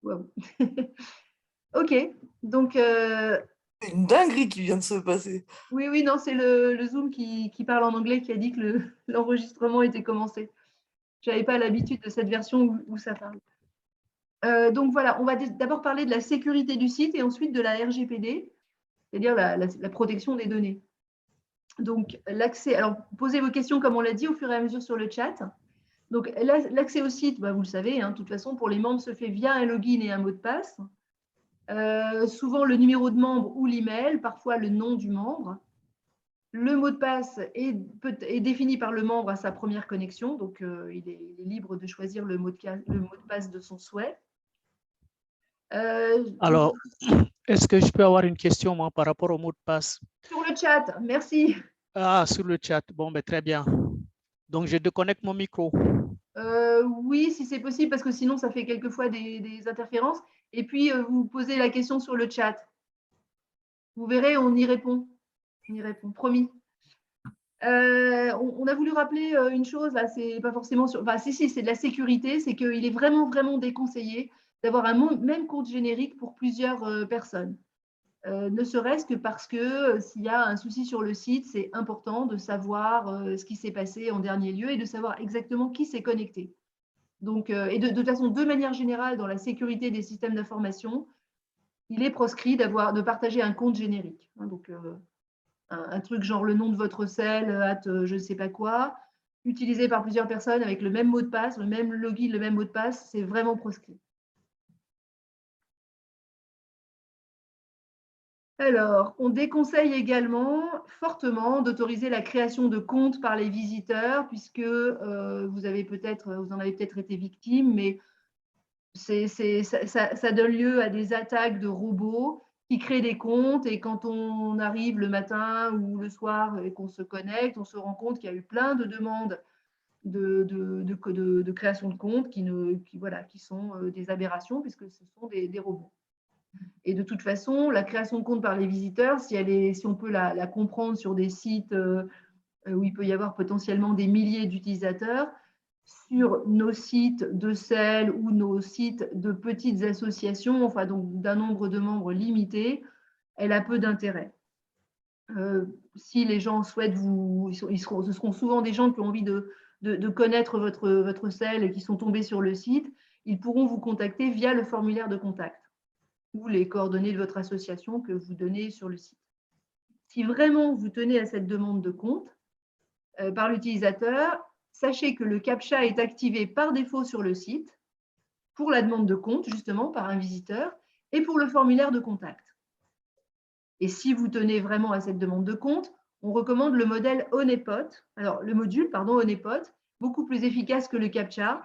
Wow. Ok, donc C'est une dinguerie qui vient de se passer. oui, oui, non, c'est le Zoom qui parle en anglais qui a dit que l'enregistrement était commencé. Je n'avais pas l'habitude de cette version où ça parle. Donc voilà, on va d'abord parler de la sécurité du site et ensuite de la RGPD, c'est-à-dire la protection des données. Donc l'accès, alors posez vos questions comme on l'a dit au fur et à mesure sur le chat. Donc l'accès au site, bah, vous le savez, hein, de toute façon pour les membres se fait via un login et un mot de passe. Souvent le numéro de membre ou l'email, parfois le nom du membre. Le mot de passe est défini par le membre à sa première connexion, donc il est libre de choisir le mot de passe de son souhait. Donc, Alors, est-ce que je peux avoir une question moi, par rapport au mot de passe? sur le chat, merci. Ah, sur le chat. Bon, ben, très bien. Donc, je déconnecte mon micro. Oui, si c'est possible, parce que sinon, ça fait quelquefois des interférences. Et puis, vous posez la question sur le chat. Vous verrez, on y répond. On y répond, promis. On a voulu rappeler une chose, là, c'est pas forcément sur. Enfin, si, c'est de la sécurité, c'est qu'il est vraiment, vraiment déconseillé d'avoir un même compte générique pour plusieurs personnes. Ne serait-ce que parce que s'il y a un souci sur le site, c'est important de savoir ce qui s'est passé en dernier lieu et de savoir exactement qui s'est connecté. Donc, et de toute façon, de manière générale, dans la sécurité des systèmes d'information, il est proscrit de partager un compte générique. Donc, un truc genre le nom de votre cell, je ne sais pas quoi, utilisé par plusieurs personnes avec le même mot de passe, le même login, le même mot de passe, c'est vraiment proscrit. Alors, on déconseille également fortement d'autoriser la création de comptes par les visiteurs, puisque vous en avez peut-être été victime, mais ça donne lieu à des attaques de robots qui créent des comptes, et quand on arrive le matin ou le soir et qu'on se connecte, on se rend compte qu'il y a eu plein de demandes de création de comptes qui sont des aberrations, puisque ce sont des robots. Et de toute façon, la création de compte par les visiteurs, si on peut la comprendre sur des sites où il peut y avoir potentiellement des milliers d'utilisateurs, sur nos sites de sel ou nos sites de petites associations, enfin donc d'un nombre de membres limité, elle a peu d'intérêt. Si les gens souhaitent ce seront souvent des gens qui ont envie de connaître votre sel et qui sont tombés sur le site, ils pourront vous contacter via le formulaire de contact ou les coordonnées de votre association que vous donnez sur le site. Si vraiment vous tenez à cette demande de compte par l'utilisateur, sachez que le CAPTCHA est activé par défaut sur le site pour la demande de compte, justement, par un visiteur, et pour le formulaire de contact. Et si vous tenez vraiment à cette demande de compte, on recommande le modèle Honeypot, le module, Honeypot, beaucoup plus efficace que le CAPTCHA.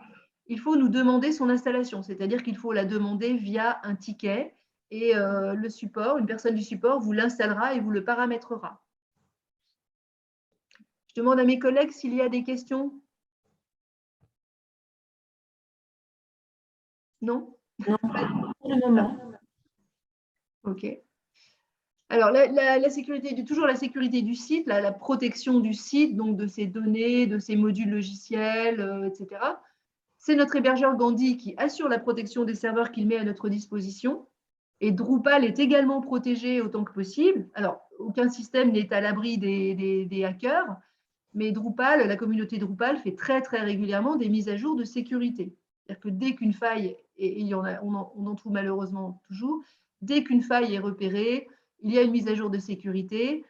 Il faut nous demander son installation, c'est-à-dire qu'il faut la demander via un ticket, et le support, une personne du support vous l'installera et vous le paramétrera. Je demande à mes collègues s'il y a des questions. Non? Non. Ok. Alors, toujours la sécurité du site, la protection du site, donc de ses données, de ses modules logiciels, etc. C'est notre hébergeur Gandhi qui assure la protection des serveurs qu'il met à notre disposition. Et Drupal est également protégé autant que possible. Alors, aucun système n'est à l'abri des hackers, mais Drupal, la communauté Drupal fait très, très régulièrement des mises à jour de sécurité. C'est-à-dire que dès qu'une faille, et on en trouve malheureusement toujours, dès qu'une faille est repérée, il y a une mise à jour de sécurité,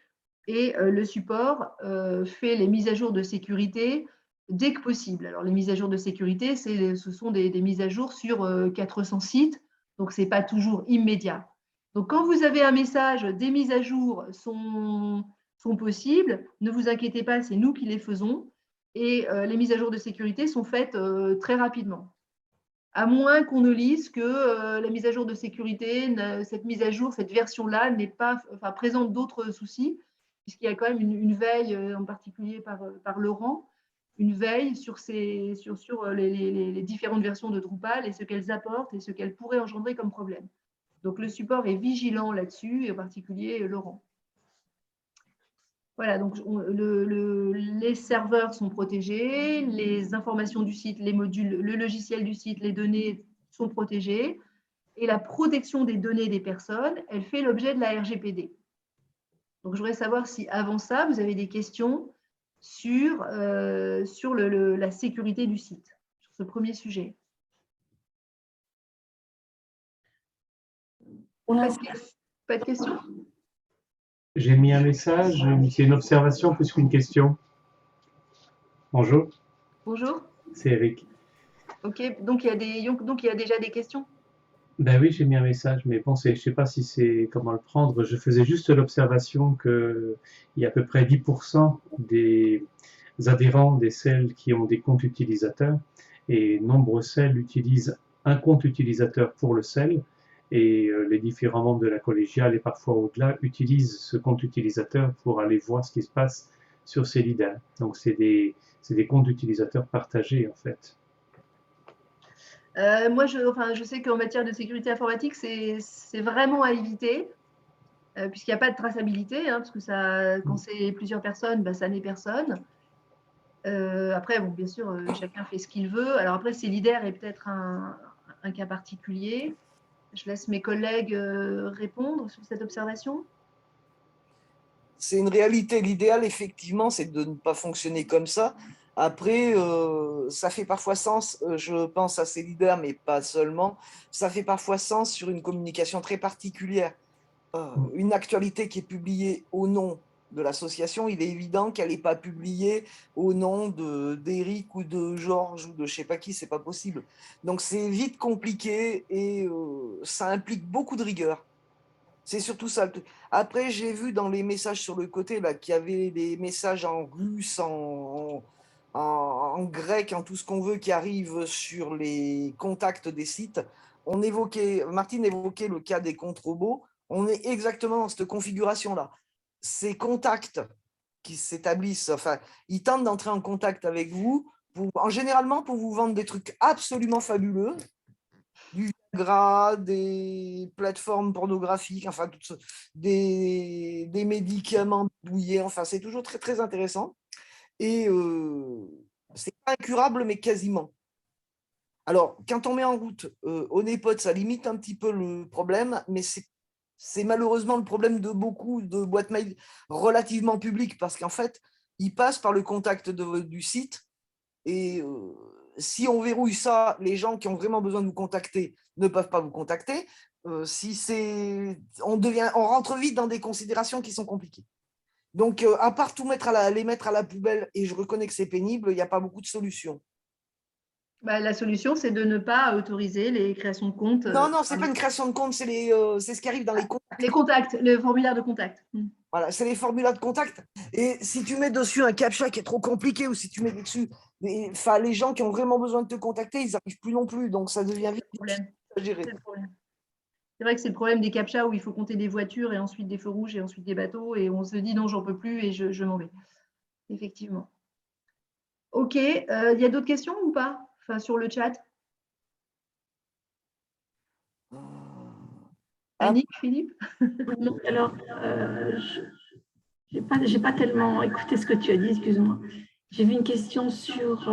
et le support fait les mises à jour de sécurité dès que possible. Alors, les mises à jour de sécurité, ce sont des mises à jour sur 400 sites, donc ce n'est pas toujours immédiat. Donc, quand vous avez un message, des mises à jour sont possibles, ne vous inquiétez pas, c'est nous qui les faisons, et les mises à jour de sécurité sont faites très rapidement. À moins qu'on ne lise que la mise à jour de sécurité, cette mise à jour, cette version-là, présente d'autres soucis, puisqu'il y a quand même une veille, en particulier par Laurent, une veille sur les différentes versions de Drupal et ce qu'elles apportent et ce qu'elles pourraient engendrer comme problème. Donc, le support est vigilant là-dessus, et en particulier Laurent. Voilà, donc les serveurs sont protégés, les informations du site, les modules, le logiciel du site, les données sont protégées. et la protection des données des personnes, elle fait l'objet de la RGPD. Donc, je voudrais savoir si, avant ça, vous avez des questions sur la sécurité du site, sur ce premier sujet. Pas de questions? J'ai mis un message, c'est une observation plus qu'une question. Bonjour. Bonjour. C'est Eric. Ok, donc il y a déjà des questions? Ben oui, j'ai mis un message, mais bon, je ne sais pas si c'est comment le prendre. Je faisais juste l'observation qu'il y a à peu près 10% des adhérents des SEL qui ont des comptes utilisateurs, et nombreux SEL utilisent un compte utilisateur pour le SEL, et les différents membres de la collégiale et parfois au-delà utilisent ce compte utilisateur pour aller voir ce qui se passe sur ces leaders. Donc c'est des comptes utilisateurs partagés en fait. Moi, je sais qu'en matière de sécurité informatique, c'est vraiment à éviter, puisqu'il n'y a pas de traçabilité, hein, parce que quand c'est plusieurs personnes, bah, ça n'est personne. Après, bon, bien sûr, chacun fait ce qu'il veut. Alors après, Celidaire est peut-être un cas particulier. Je laisse mes collègues répondre sur cette observation. C'est une réalité. L'idéal, effectivement, c'est de ne pas fonctionner comme ça. Après, ça fait parfois sens, je pense à ces leaders, mais pas seulement, ça fait parfois sens sur une communication très particulière. Une actualité qui est publiée au nom de l'association, il est évident qu'elle n'est pas publiée au nom d'Éric ou de Georges ou de je ne sais pas qui, c'est pas possible. Donc c'est vite compliqué et ça implique beaucoup de rigueur. C'est surtout ça. Après, j'ai vu dans les messages sur le côté là, qu'il y avait des messages en russe, en grec, en tout ce qu'on veut qui arrivent sur les contacts des sites. Martine évoquait le cas des comptes robots. On est exactement dans cette configuration-là. Ces contacts qui s'établissent, enfin, ils tentent d'entrer en contact avec vous, généralement pour vous vendre des trucs absolument fabuleux, du Viagra, des plateformes pornographiques, enfin, des médicaments douillés, enfin, c'est toujours très, très intéressant. Et c'est pas incurable, mais quasiment. Alors, quand on met en route Honeypot, ça limite un petit peu le problème, mais c'est malheureusement le problème de beaucoup de boîtes mail relativement publiques, parce qu'en fait, ils passent par le contact du site, et si on verrouille ça, les gens qui ont vraiment besoin de vous contacter ne peuvent pas vous contacter. On rentre vite dans des considérations qui sont compliquées. Donc, à part tout les mettre à la poubelle, et je reconnais que c'est pénible, il n'y a pas beaucoup de solutions. Bah, la solution, c'est de ne pas autoriser les créations de comptes. Non, ce n'est pas une création de compte, c'est ce qui arrive dans les contacts. Les contacts, le formulaire de contact. Voilà, c'est les formulaires de contact. Et si tu mets dessus un CAPTCHA qui est trop compliqué, ou si tu mets dessus, les gens qui ont vraiment besoin de te contacter, ils n'arrivent plus non plus. Donc, ça devient vite difficile à gérer. C'est vrai que c'est le problème des CAPTCHA où il faut compter des voitures et ensuite des feux rouges et ensuite des bateaux. Et on se dit non, j'en peux plus et je m'en vais. Effectivement. OK. Il y a d'autres questions ou pas? Enfin, sur le chat. Annick, Philippe? Non, alors, je n'ai pas tellement écouté ce que tu as dit, excuse-moi. J'ai vu une question sur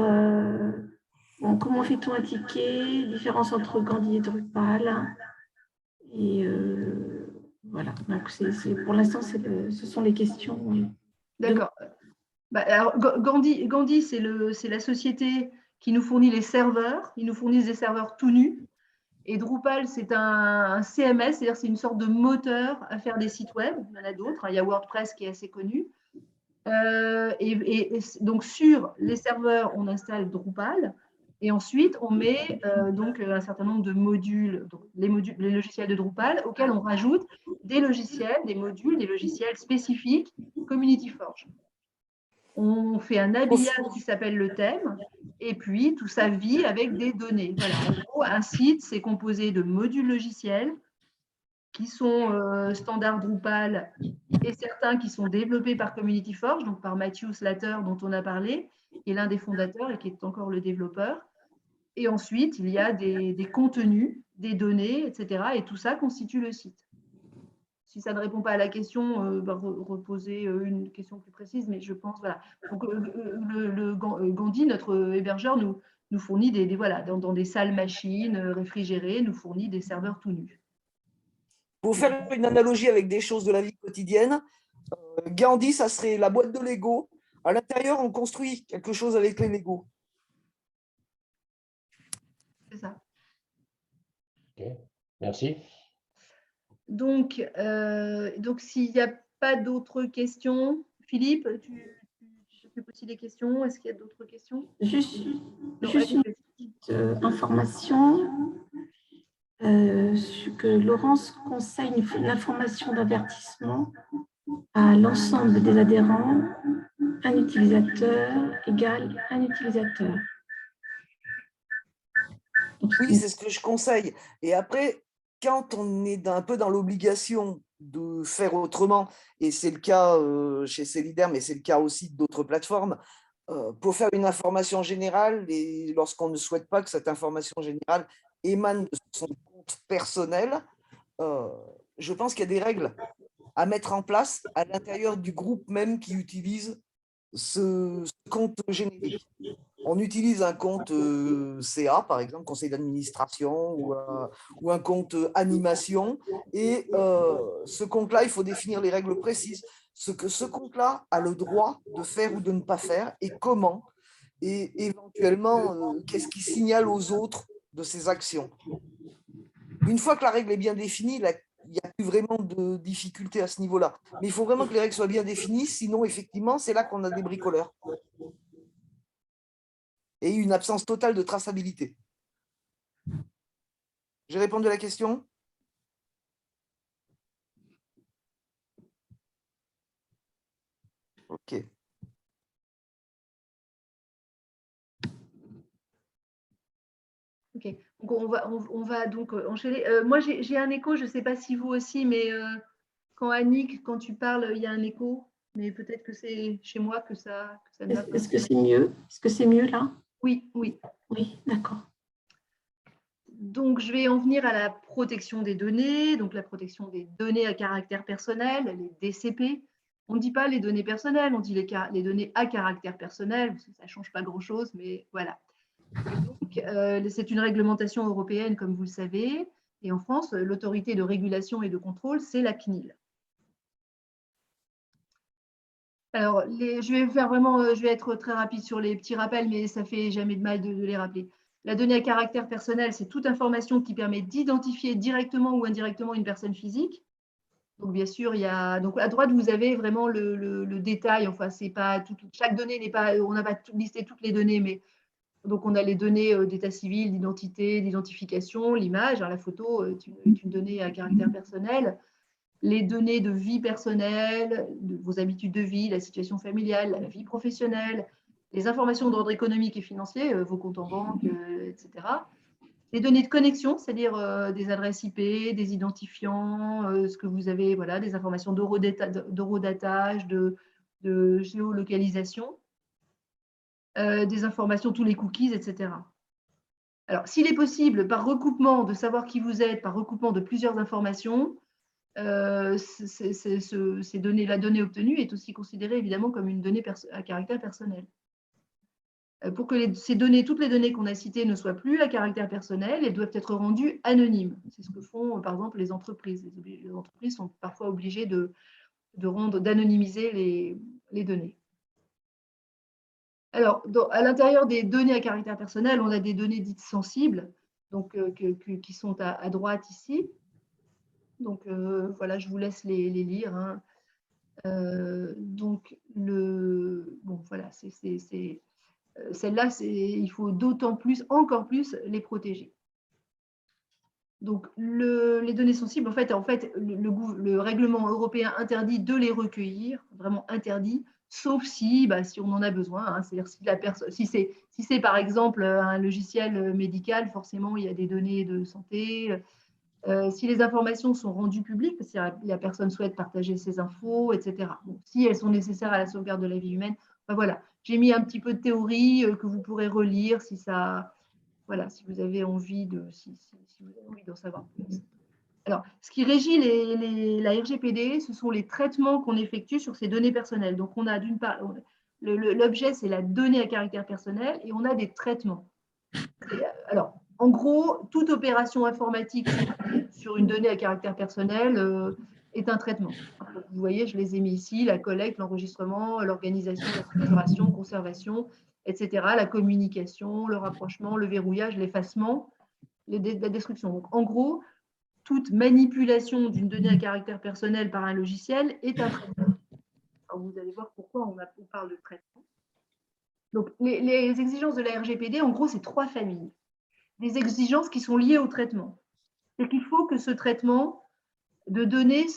comment fait-on un ticket, différence entre Gandhi et Drupal. Et voilà, donc pour l'instant, ce sont les questions. D'accord. Bah, alors, Gandhi, c'est la société qui nous fournit les serveurs. Ils nous fournissent des serveurs tout nus. Et Drupal, c'est un CMS, c'est-à-dire c'est une sorte de moteur à faire des sites web. Il y en a d'autres. Il y a WordPress qui est assez connu. Et donc, sur les serveurs, on installe Drupal. Et ensuite, on met donc un certain nombre de modules, donc les logiciels de Drupal, auxquels on rajoute des logiciels, des modules, des logiciels spécifiques CommunityForge. On fait un habillage qui s'appelle le thème, et puis tout ça vit avec des données. Voilà. En gros, un site, c'est composé de modules logiciels qui sont standard Drupal et certains qui sont développés par CommunityForge, donc par Matthew Slater, dont on a parlé, qui est l'un des fondateurs et qui est encore le développeur. Et ensuite, il y a des contenus, des données, etc. Et tout ça constitue le site. Si ça ne répond pas à la question, reposer une question plus précise, mais je pense, voilà. Donc, Gandhi, notre hébergeur, nous fournit voilà, dans des salles machines réfrigérées, nous fournit des serveurs tout nus. Pour faire une analogie avec des choses de la vie quotidienne, Gandhi, ça serait la boîte de Lego. À l'intérieur, on construit quelque chose avec les Lego. C'est ça. Ok, merci. Donc s'il n'y a pas d'autres questions, Philippe, tu peux poser des questions. Est-ce qu'il y a d'autres questions? Juste une petite information. Que Laurence conseille une information d'avertissement à l'ensemble des adhérents. Un utilisateur égale un utilisateur. Oui, c'est ce que je conseille. Et après, quand on est un peu dans l'obligation de faire autrement, et c'est le cas chez Celidaire, mais c'est le cas aussi d'autres plateformes, pour faire une information générale, et lorsqu'on ne souhaite pas que cette information générale émane de son compte personnel, je pense qu'il y a des règles à mettre en place à l'intérieur du groupe même qui utilise ce compte générique. On utilise un compte CA, par exemple, conseil d'administration, ou un compte animation. Et ce compte-là, il faut définir les règles précises. Ce que ce compte-là a le droit de faire ou de ne pas faire, et comment, et éventuellement, qu'est-ce qui signale aux autres de ses actions. Une fois que la règle est bien définie, il n'y a plus vraiment de difficulté à ce niveau-là. Mais il faut vraiment que les règles soient bien définies, sinon, effectivement, c'est là qu'on a des bricoleurs. Et une absence totale de traçabilité. J'ai répondu à la question? Ok. Ok, donc on va donc enchaîner. Moi, j'ai un écho, je ne sais pas si vous aussi, mais quand Annick, quand tu parles, il y a un écho, mais peut-être que c'est chez moi que ça ne va pas. Est-ce que c'est mieux? Est-ce que c'est mieux là? Oui, oui. Oui, d'accord. Donc, je vais en venir à la protection des données, donc la protection des données à caractère personnel, les DCP. On ne dit pas les données personnelles, on dit les données à caractère personnel, parce que ça ne change pas grand-chose, mais voilà. Donc, c'est une réglementation européenne, comme vous le savez, et en France, l'autorité de régulation et de contrôle, c'est la CNIL. Alors, je vais être très rapide sur les petits rappels, mais ça fait jamais de mal de les rappeler. La donnée à caractère personnel, c'est toute information qui permet d'identifier directement ou indirectement une personne physique. Donc, bien sûr, donc à droite, vous avez vraiment le détail. Enfin, c'est pas chaque donnée n'est pas, on n'a pas listé toutes les données, mais donc on a les données d'état civil, d'identité, d'identification, l'image, la photo est une donnée à caractère personnel. Les données de vie personnelle, de vos habitudes de vie, la situation familiale, la vie professionnelle, les informations d'ordre économique et financier, vos comptes en banque, etc. Les données de connexion, c'est-à-dire des adresses IP, des identifiants, ce que vous avez, voilà, des informations d'eurodatage, de géolocalisation, des informations, tous les cookies, etc. Alors, s'il est possible, par recoupement, de savoir qui vous êtes, par recoupement de plusieurs informations, la donnée obtenue est aussi considérée évidemment comme une donnée à caractère personnel. Pour que toutes les données qu'on a citées ne soient plus à caractère personnel, elles doivent être rendues anonymes. C'est ce que font par exemple les entreprises. Les entreprises sont parfois obligées d'anonymiser les données. Alors, à l'intérieur des données à caractère personnel, on a des données dites sensibles, donc, qui sont à droite ici. Donc, voilà, je vous laisse les lire. Hein. Donc, voilà, celles-là, il faut encore plus les protéger. Donc, les données sensibles, en fait le règlement européen interdit de les recueillir, vraiment interdit, sauf si on en a besoin. Hein, c'est-à-dire si c'est par exemple un logiciel médical, forcément, il y a des données de santé. Si les informations sont rendues publiques, parce que la personne souhaite partager ses infos, etc. Bon, si elles sont nécessaires à la sauvegarde de la vie humaine, voilà. J'ai mis un petit peu de théorie que vous pourrez relire si vous avez envie d'en savoir plus. Alors, ce qui régit la RGPD, ce sont les traitements qu'on effectue sur ces données personnelles. Donc, on a d'une part, l'objet, c'est la donnée à caractère personnel, et on a des traitements. Alors, en gros, toute opération informatique sur une donnée à caractère personnel est un traitement. Donc, vous voyez, je les ai mis ici, la collecte, l'enregistrement, l'organisation, la structuration, conservation, etc., la communication, le rapprochement, le verrouillage, l'effacement, la destruction. Donc, en gros, toute manipulation d'une donnée à caractère personnel par un logiciel est un traitement. Alors, vous allez voir pourquoi on parle de traitement. Donc, les exigences de la RGPD, en gros, c'est 3 familles. Des exigences qui sont liées au traitement. C'est qu'il faut que ce traitement de données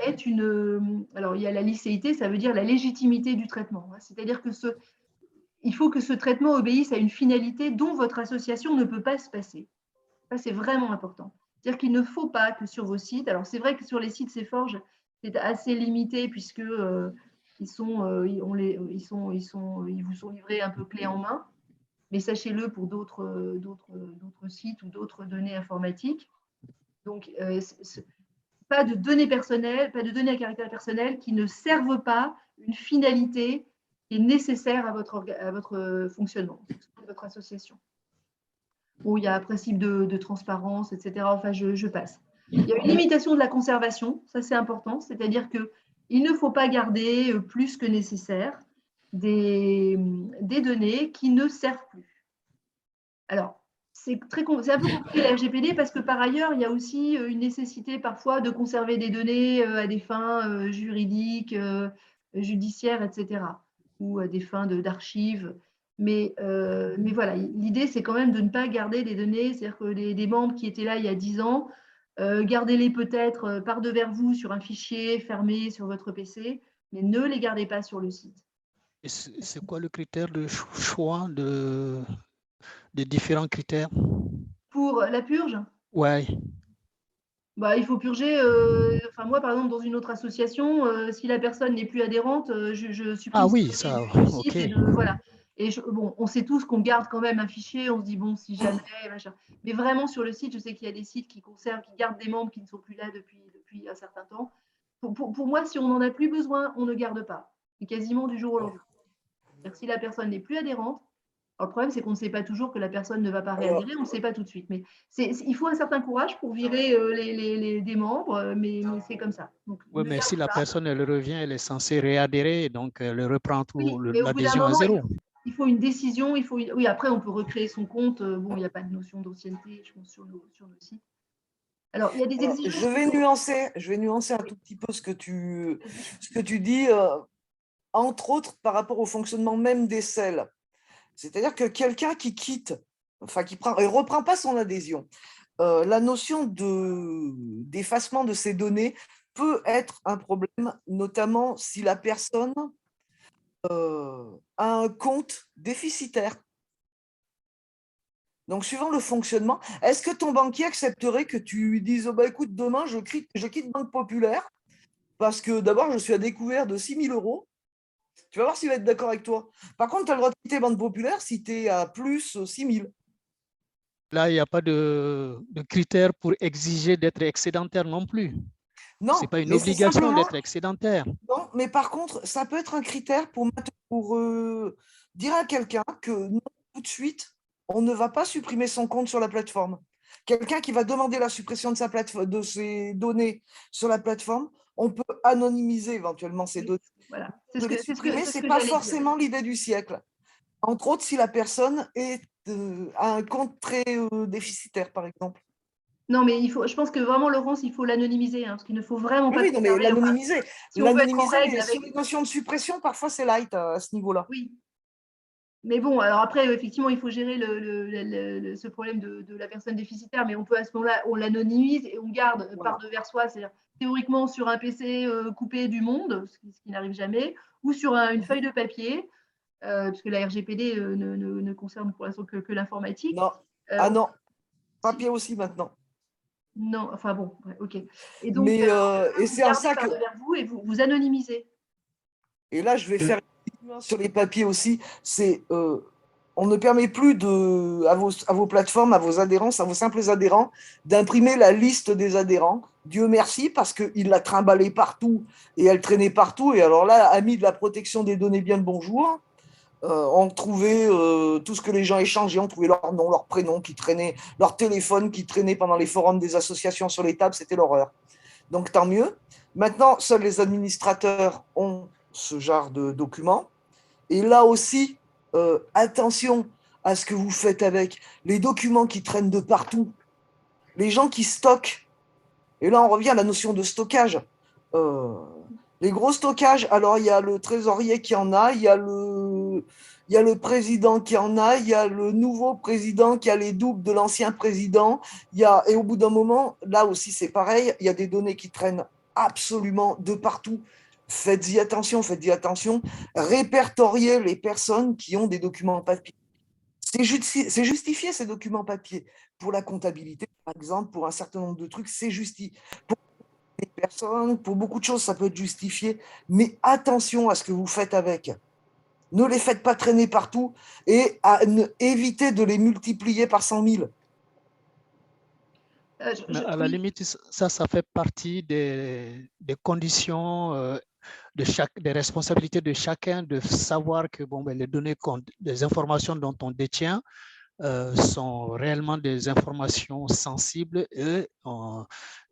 ait une… Alors, il y a la licéité, ça veut dire la légitimité du traitement. C'est-à-dire que il faut que ce traitement obéisse à une finalité dont votre association ne peut pas se passer. Ça, c'est vraiment important. C'est-à-dire qu'il ne faut pas que sur vos sites… Alors, c'est vrai que sur les sites Ceforge, c'est assez limité puisque ils vous sont livrés un peu clé en main. Mais sachez-le pour d'autres sites ou d'autres données informatiques. Donc, pas de données personnelles, pas de données à caractère personnel qui ne servent pas une finalité qui est nécessaire à votre fonctionnement, de votre association. Bon, il y a un principe de transparence, etc. Enfin, je passe. Il y a une limitation de la conservation, ça c'est important, c'est-à-dire qu'il ne faut pas garder plus que nécessaire des données qui ne servent plus. Alors, c'est un peu compliqué la RGPD parce que par ailleurs, il y a aussi une nécessité parfois de conserver des données à des fins juridiques, judiciaires, etc. ou à des fins d'archives. Mais voilà, l'idée, c'est quand même de ne pas garder des données, c'est-à-dire que des membres qui étaient là il y a 10 ans, gardez-les peut-être par devers vous sur un fichier fermé sur votre PC, mais ne les gardez pas sur le site. Et c'est quoi le critère de choix des différents critères? Pour la purge? Ouais. Bah, il faut purger. Enfin, moi, par exemple, dans une autre association, si la personne n'est plus adhérente, je supprime Ah oui, ces ça, données du site. ok. Voilà. Et bon, on sait tous qu'on garde quand même un fichier. On se dit, bon, si jamais, machin. Mais vraiment, sur le site, je sais qu'il y a des sites qui conservent, qui gardent des membres qui ne sont plus là depuis un certain temps. Pour moi, si on n'en a plus besoin, on ne garde pas. C'est quasiment du jour au lendemain. C'est-à-dire que si la personne n'est plus adhérente, alors, le problème, c'est qu'on ne sait pas toujours que la personne ne va pas réadhérer, on ne le sait pas tout de suite. Mais il faut un certain courage pour virer des membres, mais c'est comme ça. Donc, Oui, mais si la personne elle revient, elle est censée réadhérer, donc elle reprend tout l'adhésion à zéro. Il faut une décision, oui, après on peut recréer son compte. Bon, il n'y a pas de notion d'ancienneté, je pense, sur nos sites. Alors, il y a des exigences. Je vais nuancer un tout petit peu ce que tu dis, entre autres par rapport au fonctionnement même des selles. C'est-à-dire que quelqu'un qui quitte, enfin qui ne reprend pas son adhésion, la notion d'effacement de ces données peut être un problème, notamment si la personne a un compte déficitaire. Donc, suivant le fonctionnement, est-ce que ton banquier accepterait que tu lui dises oh, bah, écoute, demain, je quitte Banque Populaire parce que d'abord, je suis à découvert de 6 000 €. Tu vas voir s'il va être d'accord avec toi. Par contre, tu as le droit de quitter Banque Populaire si tu es à plus 6 000. Là, il n'y a pas de critères pour exiger d'être excédentaire non plus. Non, ce n'est pas une obligation d'être excédentaire. Non, mais par contre, ça peut être un critère pour dire à quelqu'un que non, tout de suite, on ne va pas supprimer son compte sur la plateforme. Quelqu'un qui va demander la suppression de ses données sur la plateforme, on peut anonymiser éventuellement ces données. Voilà. Ce n'est pas forcément l'idée du siècle. Entre autres, si la personne a un compte très déficitaire, par exemple. Non, mais je pense que vraiment, Laurence, il faut l'anonymiser, parce qu'il ne faut vraiment pas… Oui, non, mais l'anonymiser. Si on veut être en règle mais sur les notions de suppression, parfois, c'est light à ce niveau-là. Oui. Mais bon, alors après, effectivement, il faut gérer ce problème de la personne déficitaire, mais on peut à ce moment-là, on l'anonymise et on garde par devers soi, c'est-à-dire théoriquement sur un PC coupé du monde, ce qui n'arrive jamais, ou sur une feuille de papier, puisque la RGPD ne concerne pour l'instant que l'informatique. Non. Ah non, papier aussi maintenant. Non, enfin bon, ok. Et donc, et c'est en ça que devers vous et vous anonymisez. Et là, je vais faire sur les papiers aussi. C'est on ne permet plus à vos plateformes, à vos adhérents, à vos simples adhérents, d'imprimer la liste des adhérents. Dieu merci, parce qu'il l'a trimballée partout et elle traînait partout. Et alors là, amis de la protection des données, bien le bonjour. On trouvait tout ce que les gens échangeaient, on trouvait leur nom, leur prénom qui traînait, leur téléphone qui traînait pendant les forums des associations sur les tables, c'était l'horreur. Donc tant mieux. Maintenant, seuls les administrateurs ont ce genre de documents. Et là aussi, attention à ce que vous faites avec les documents qui traînent de partout, les gens qui stockent. Et là, on revient à la notion de stockage. Les gros stockages, alors il y a le trésorier qui en a, il y a le président qui en a, il y a le nouveau président qui a les doubles de l'ancien président. Et au bout d'un moment, là aussi c'est pareil, il y a des données qui traînent absolument de partout. Faites-y attention, faites-y attention. Répertoriez les personnes qui ont des documents papier. C'est justifié ces documents papier. Pour la comptabilité, par exemple, pour un certain nombre de trucs, c'est justifié. Pour les personnes, pour beaucoup de choses, ça peut être justifié. Mais attention à ce que vous faites avec. Ne les faites pas traîner partout et évitez de les multiplier par 100 000. Mais à la limite, ça fait partie des conditions des responsabilités de chacun de savoir que les données, les informations dont on détient sont réellement des informations sensibles et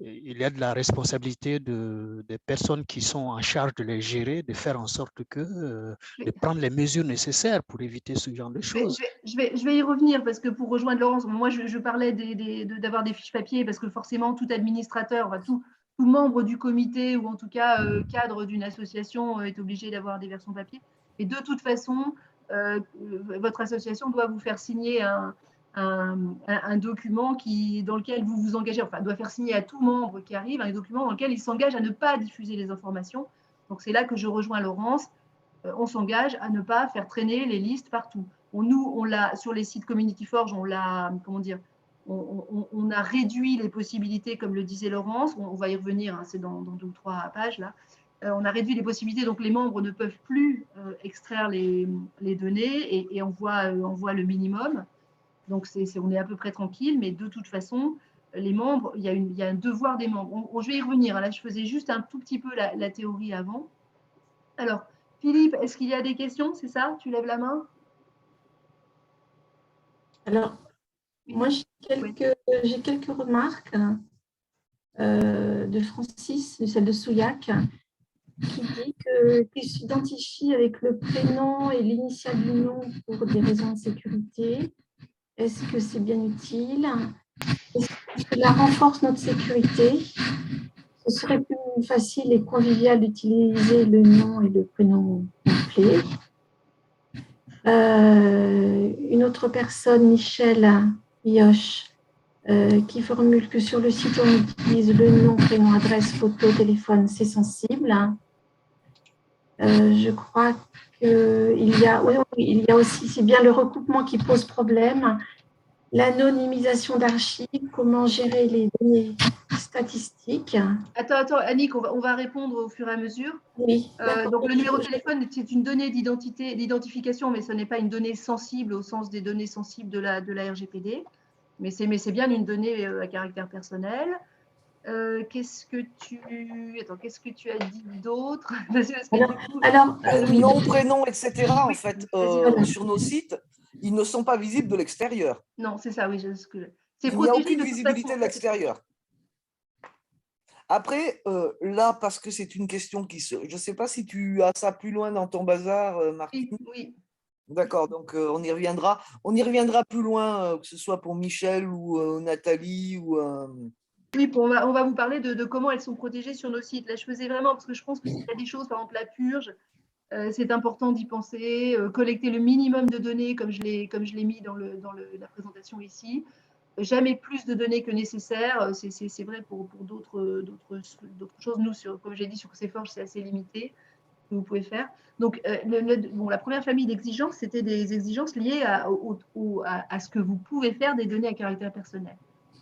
il y a de la responsabilité des personnes qui sont en charge de les gérer, de faire en sorte de prendre les mesures nécessaires pour éviter ce genre de choses. Je vais y revenir parce que pour rejoindre Laurence, moi je parlais d'avoir des fiches papier parce que forcément tout administrateur, tout membre du comité ou en tout cas cadre d'une association est obligé d'avoir des versions papier. Et de toute façon, votre association doit vous faire signer un document dans lequel vous vous engagez, enfin doit faire signer à tout membre qui arrive un document dans lequel il s'engage à ne pas diffuser les informations. Donc c'est là que je rejoins Laurence. On s'engage à ne pas faire traîner les listes partout. Nous, on l'a sur les sites Community Forge, on l'a, comment dire, on a réduit les possibilités, comme le disait Laurence. On va y revenir, hein, c'est dans 2 ou 3 pages là. On a réduit les possibilités, donc les membres ne peuvent plus extraire les données et on voit le minimum. Donc on est à peu près tranquille, mais de toute façon, les membres, il y a un devoir des membres. Je vais y revenir. Là, je faisais juste un tout petit peu la théorie avant. Alors, Philippe, est-ce qu'il y a des questions? C'est ça? Tu lèves la main? Alors, moi, j'ai quelques remarques de Francis, celle de Souillac, qui dit qu'il s'identifie avec le prénom et l'initiale du nom pour des raisons de sécurité. Est-ce que c'est bien utile? Est-ce que cela renforce notre sécurité? Ce serait plus facile et convivial d'utiliser le nom et le prénom complet. Une autre personne, Michel Yoche, qui formule que sur le site on utilise le nom, prénom, adresse, photo, téléphone, c'est sensible. Je crois qu'il y a aussi, c'est bien le recoupement qui pose problème. L'anonymisation d'archives, comment gérer les données statistiques. Attends, Annick, on va répondre au fur et à mesure. Oui. Donc, le numéro de téléphone, c'est une donnée d'identification, mais ce n'est pas une donnée sensible au sens des données sensibles de la RGPD. Mais c'est bien une donnée à caractère personnel. Qu'est-ce que tu as dit d'autre? Nom, prénom, etc. En fait, sur nos sites, ils ne sont pas visibles de l'extérieur. Non, c'est ça, oui. Il n'y a aucune visibilité de l'extérieur. Après, là, parce que c'est une question je ne sais pas si tu as ça plus loin dans ton bazar, Martine. Oui. D'accord, donc on y reviendra. On y reviendra plus loin, que ce soit pour Michel ou Nathalie ou. Oui, on va vous parler de comment elles sont protégées sur nos sites. Là, je faisais vraiment, parce que je pense que s'il y a des choses, par exemple la purge, c'est important d'y penser, collecter le minimum de données, comme je l'ai mis dans la présentation ici. Jamais plus de données que nécessaire. C'est vrai pour d'autres choses. Nous, comme j'ai dit, sur CForge, c'est assez limité que vous pouvez faire. Donc, la première famille d'exigences, c'était des exigences liées à ce que vous pouvez faire des données à caractère personnel.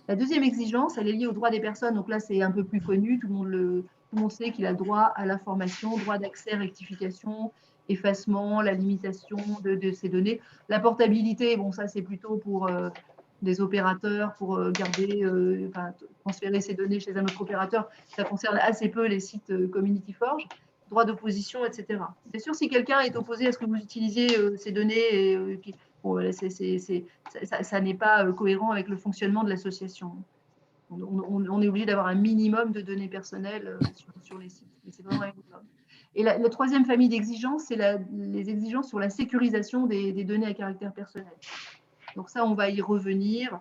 La deuxième exigence, elle est liée aux droits des personnes. Donc là, c'est un peu plus connu. Tout le monde sait qu'il a droit à l'information, droit d'accès, rectification, effacement, la limitation de ces données. La portabilité, bon, ça, c'est plutôt pour des opérateurs, pour transférer ces données chez un autre opérateur. Ça concerne assez peu les sites Community Forge. droit d'opposition, etc. Bien sûr, si quelqu'un est opposé à ce que vous utilisiez ces données, et puis, bon, ça n'est pas cohérent avec le fonctionnement de l'association. On est obligé d'avoir un minimum de données personnelles sur les sites. C'est vraiment un minimum. Et la troisième famille d'exigences, c'est les exigences sur la sécurisation des données à caractère personnel. Donc ça, on va y revenir.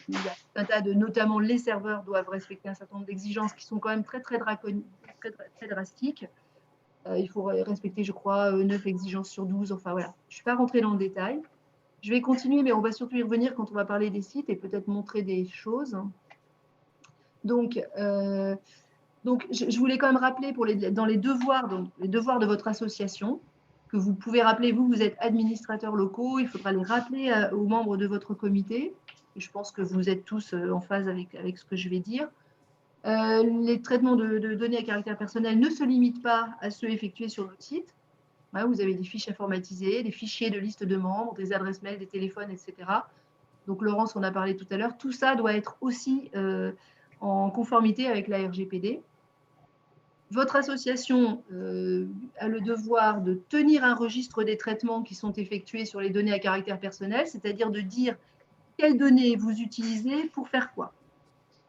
Il y a un tas de, notamment les serveurs doivent respecter un certain nombre d'exigences qui sont quand même très draconiques, très drastiques. Il faut respecter, je crois, 9 exigences sur 12. Enfin voilà, je ne suis pas rentrée dans le détail. Je vais continuer, mais on va surtout y revenir quand on va parler des sites et peut-être montrer des choses. Donc je voulais quand même rappeler dans les devoirs de votre association, que vous pouvez rappeler, vous êtes administrateurs locaux, il faudra les rappeler aux membres de votre comité. Et je pense que vous êtes tous en phase avec ce que je vais dire. Les traitements de données à caractère personnel ne se limitent pas à ceux effectués sur notre site. Vous avez des fiches informatisées, des fichiers de liste de membres, des adresses mail, des téléphones, etc. Donc Laurence, on a parlé tout à l'heure, tout ça doit être aussi en conformité avec la RGPD. Votre association a le devoir de tenir un registre des traitements qui sont effectués sur les données à caractère personnel, c'est-à-dire de dire quelles données vous utilisez pour faire quoi.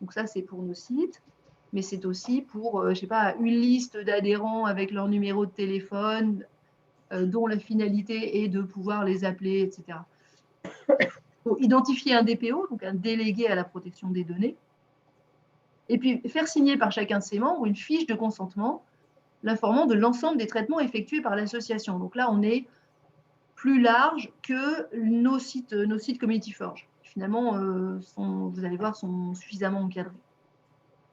Donc ça, c'est pour nos sites, mais c'est aussi pour, je ne sais pas, une liste d'adhérents avec leur numéro de téléphone, dont la finalité est de pouvoir les appeler, etc. Pour identifier un DPO, donc un délégué à la protection des données, et puis faire signer par chacun de ses membres une fiche de consentement l'informant de l'ensemble des traitements effectués par l'association. Donc là, on est plus large que nos sites Community Forge. Finalement, vous allez voir, sont suffisamment encadrés.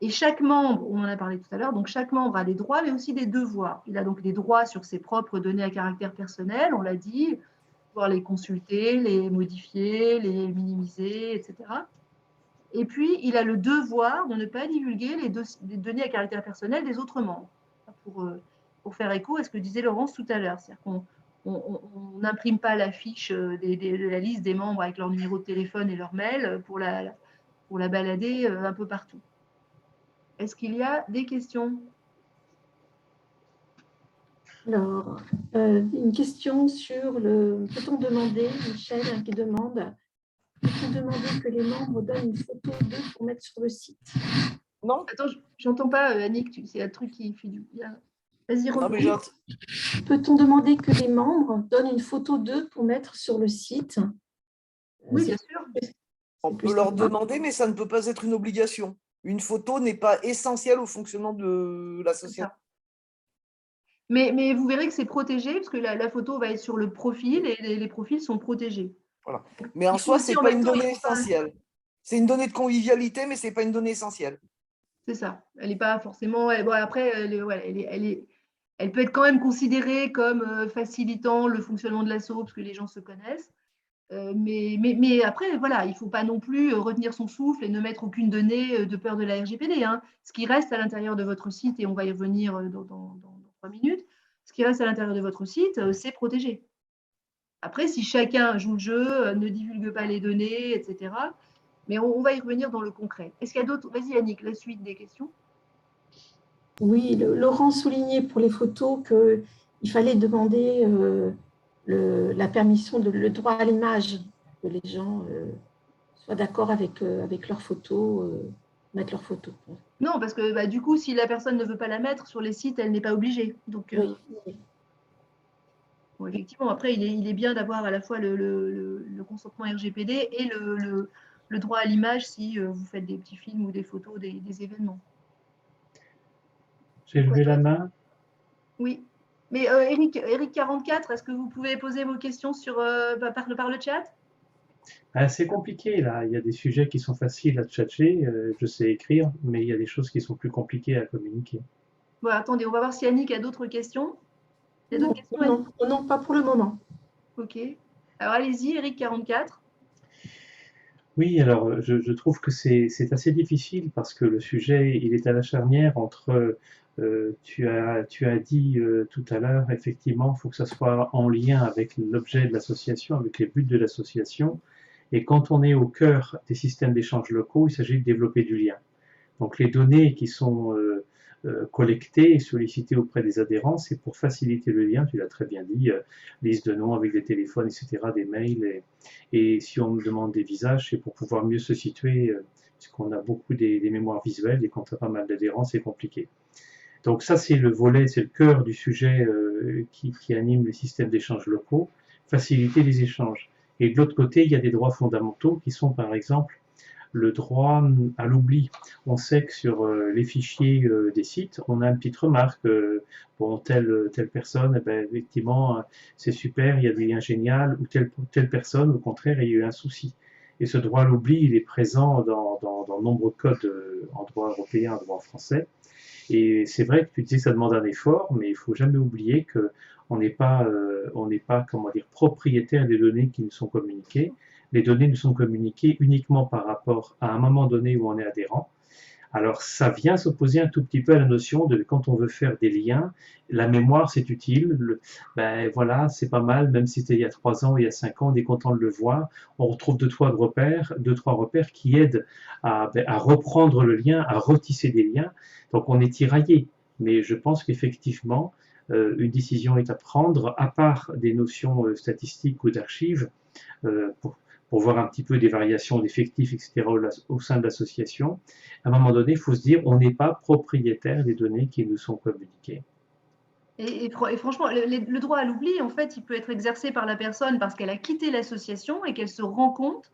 Et chaque membre, on en a parlé tout à l'heure, donc chaque membre a des droits, mais aussi des devoirs. Il a donc des droits sur ses propres données à caractère personnel, on l'a dit, pouvoir les consulter, les modifier, les minimiser, etc. Et puis, il a le devoir de ne pas divulguer les données à caractère personnel des autres membres. Pour faire écho à ce que disait Laurence tout à l'heure. C'est-à-dire qu'on n'imprime pas la fiche de la liste des membres avec leur numéro de téléphone et leur mail pour la balader un peu partout. Est-ce qu'il y a des questions? Alors, une question sur le... Peut-on demander, Michel qui demande, peut-on demander que les membres donnent une photo d'eux pour mettre sur le site? Non. Attends, j'entends pas, Annick, c'est un truc qui fait du bien. Vas-y, reprends. Peut-on demander que les membres donnent une photo d'eux pour mettre sur le site? Oui, bien sûr. On peut leur demander, mais ça ne peut pas être une obligation. Une photo n'est pas essentielle au fonctionnement de l'association. Mais vous verrez que c'est protégé, parce que la photo va être sur le profil et les profils sont protégés. Voilà. Mais en soi, ce n'est pas une donnée essentielle. C'est une donnée de convivialité, mais ce n'est pas une donnée essentielle. C'est ça. Elle n'est pas forcément… Bon, après, elle peut être quand même considérée comme facilitant le fonctionnement de l'asso, parce que les gens se connaissent. Mais après, voilà, il ne faut pas non plus retenir son souffle et ne mettre aucune donnée de peur de la RGPD. Hein. Ce qui reste à l'intérieur de votre site, et on va y revenir dans 3 minutes, ce qui reste à l'intérieur de votre site, c'est protégé. Après, si chacun joue le jeu, ne divulgue pas les données, etc. Mais on va y revenir dans le concret. Est-ce qu'il y a d'autres? Vas-y, Annick, la suite des questions. Oui, Laurent soulignait pour les photos qu'il fallait demander la permission, le droit à l'image, que les gens soient d'accord avec leurs photos, mettre leurs photos. Non, parce que du coup, si la personne ne veut pas la mettre sur les sites, elle n'est pas obligée. Donc, oui. Bon, effectivement, après, il est bien d'avoir à la fois le consentement RGPD et le droit à l'image si vous faites des petits films ou des photos des événements. J'ai levé la main. Oui. Mais Eric 44, est-ce que vous pouvez poser vos questions par le chat? C'est compliqué, là. Il y a des sujets qui sont faciles à tchatcher. Je sais écrire, mais il y a des choses qui sont plus compliquées à communiquer. Bon, attendez, on va voir si Annick a d'autres questions. Il y a d'autres questions, non, pas pour le moment. Ok. Alors, allez-y, Eric 44. Oui, alors je trouve que c'est assez difficile parce que le sujet, il est à la charnière entre, tu as dit tout à l'heure, effectivement, il faut que ça soit en lien avec l'objet de l'association, avec les buts de l'association. Et quand on est au cœur des systèmes d'échange locaux, il s'agit de développer du lien. Donc les données qui sont collecter et solliciter auprès des adhérents, c'est pour faciliter le lien, tu l'as très bien dit, liste de noms avec des téléphones, etc., des mails, et si on me demande des visages, c'est pour pouvoir mieux se situer, puisqu'on a beaucoup des mémoires visuelles, et quand tu as pas mal d'adhérents, c'est compliqué. Donc ça, c'est le volet, c'est le cœur du sujet qui anime les systèmes d'échanges locaux, faciliter les échanges. Et de l'autre côté, il y a des droits fondamentaux qui sont, par exemple, le droit à l'oubli. On sait que sur les fichiers des sites, on a une petite remarque, bon, telle personne, eh ben, effectivement, c'est super, il y a des liens géniaux, ou telle personne, au contraire, il y a eu un souci. Et ce droit à l'oubli, il est présent dans de nombreux codes en droit européen, en droit français. Et c'est vrai que tu disais que ça demande un effort, mais il ne faut jamais oublier qu'on n'est pas, comment dire, propriétaire des données qui nous sont communiquées. Les données nous sont communiquées uniquement par rapport à un moment donné où on est adhérent. Alors ça vient s'opposer un tout petit peu à la notion de quand on veut faire des liens, la mémoire c'est utile, ben voilà, c'est pas mal, même si c'était il y a 3 ans, il y a 5 ans, on est content de le voir, on retrouve deux, trois repères qui aident à reprendre le lien, à retisser des liens, donc on est tiraillé, mais je pense qu'effectivement, une décision est à prendre, à part des notions statistiques ou d'archives, pour voir un petit peu des variations d'effectifs, etc., au sein de l'association. À un moment donné, il faut se dire, on n'est pas propriétaire des données qui nous sont communiquées. Et franchement, le droit à l'oubli, en fait, il peut être exercé par la personne parce qu'elle a quitté l'association et qu'elle se rend compte,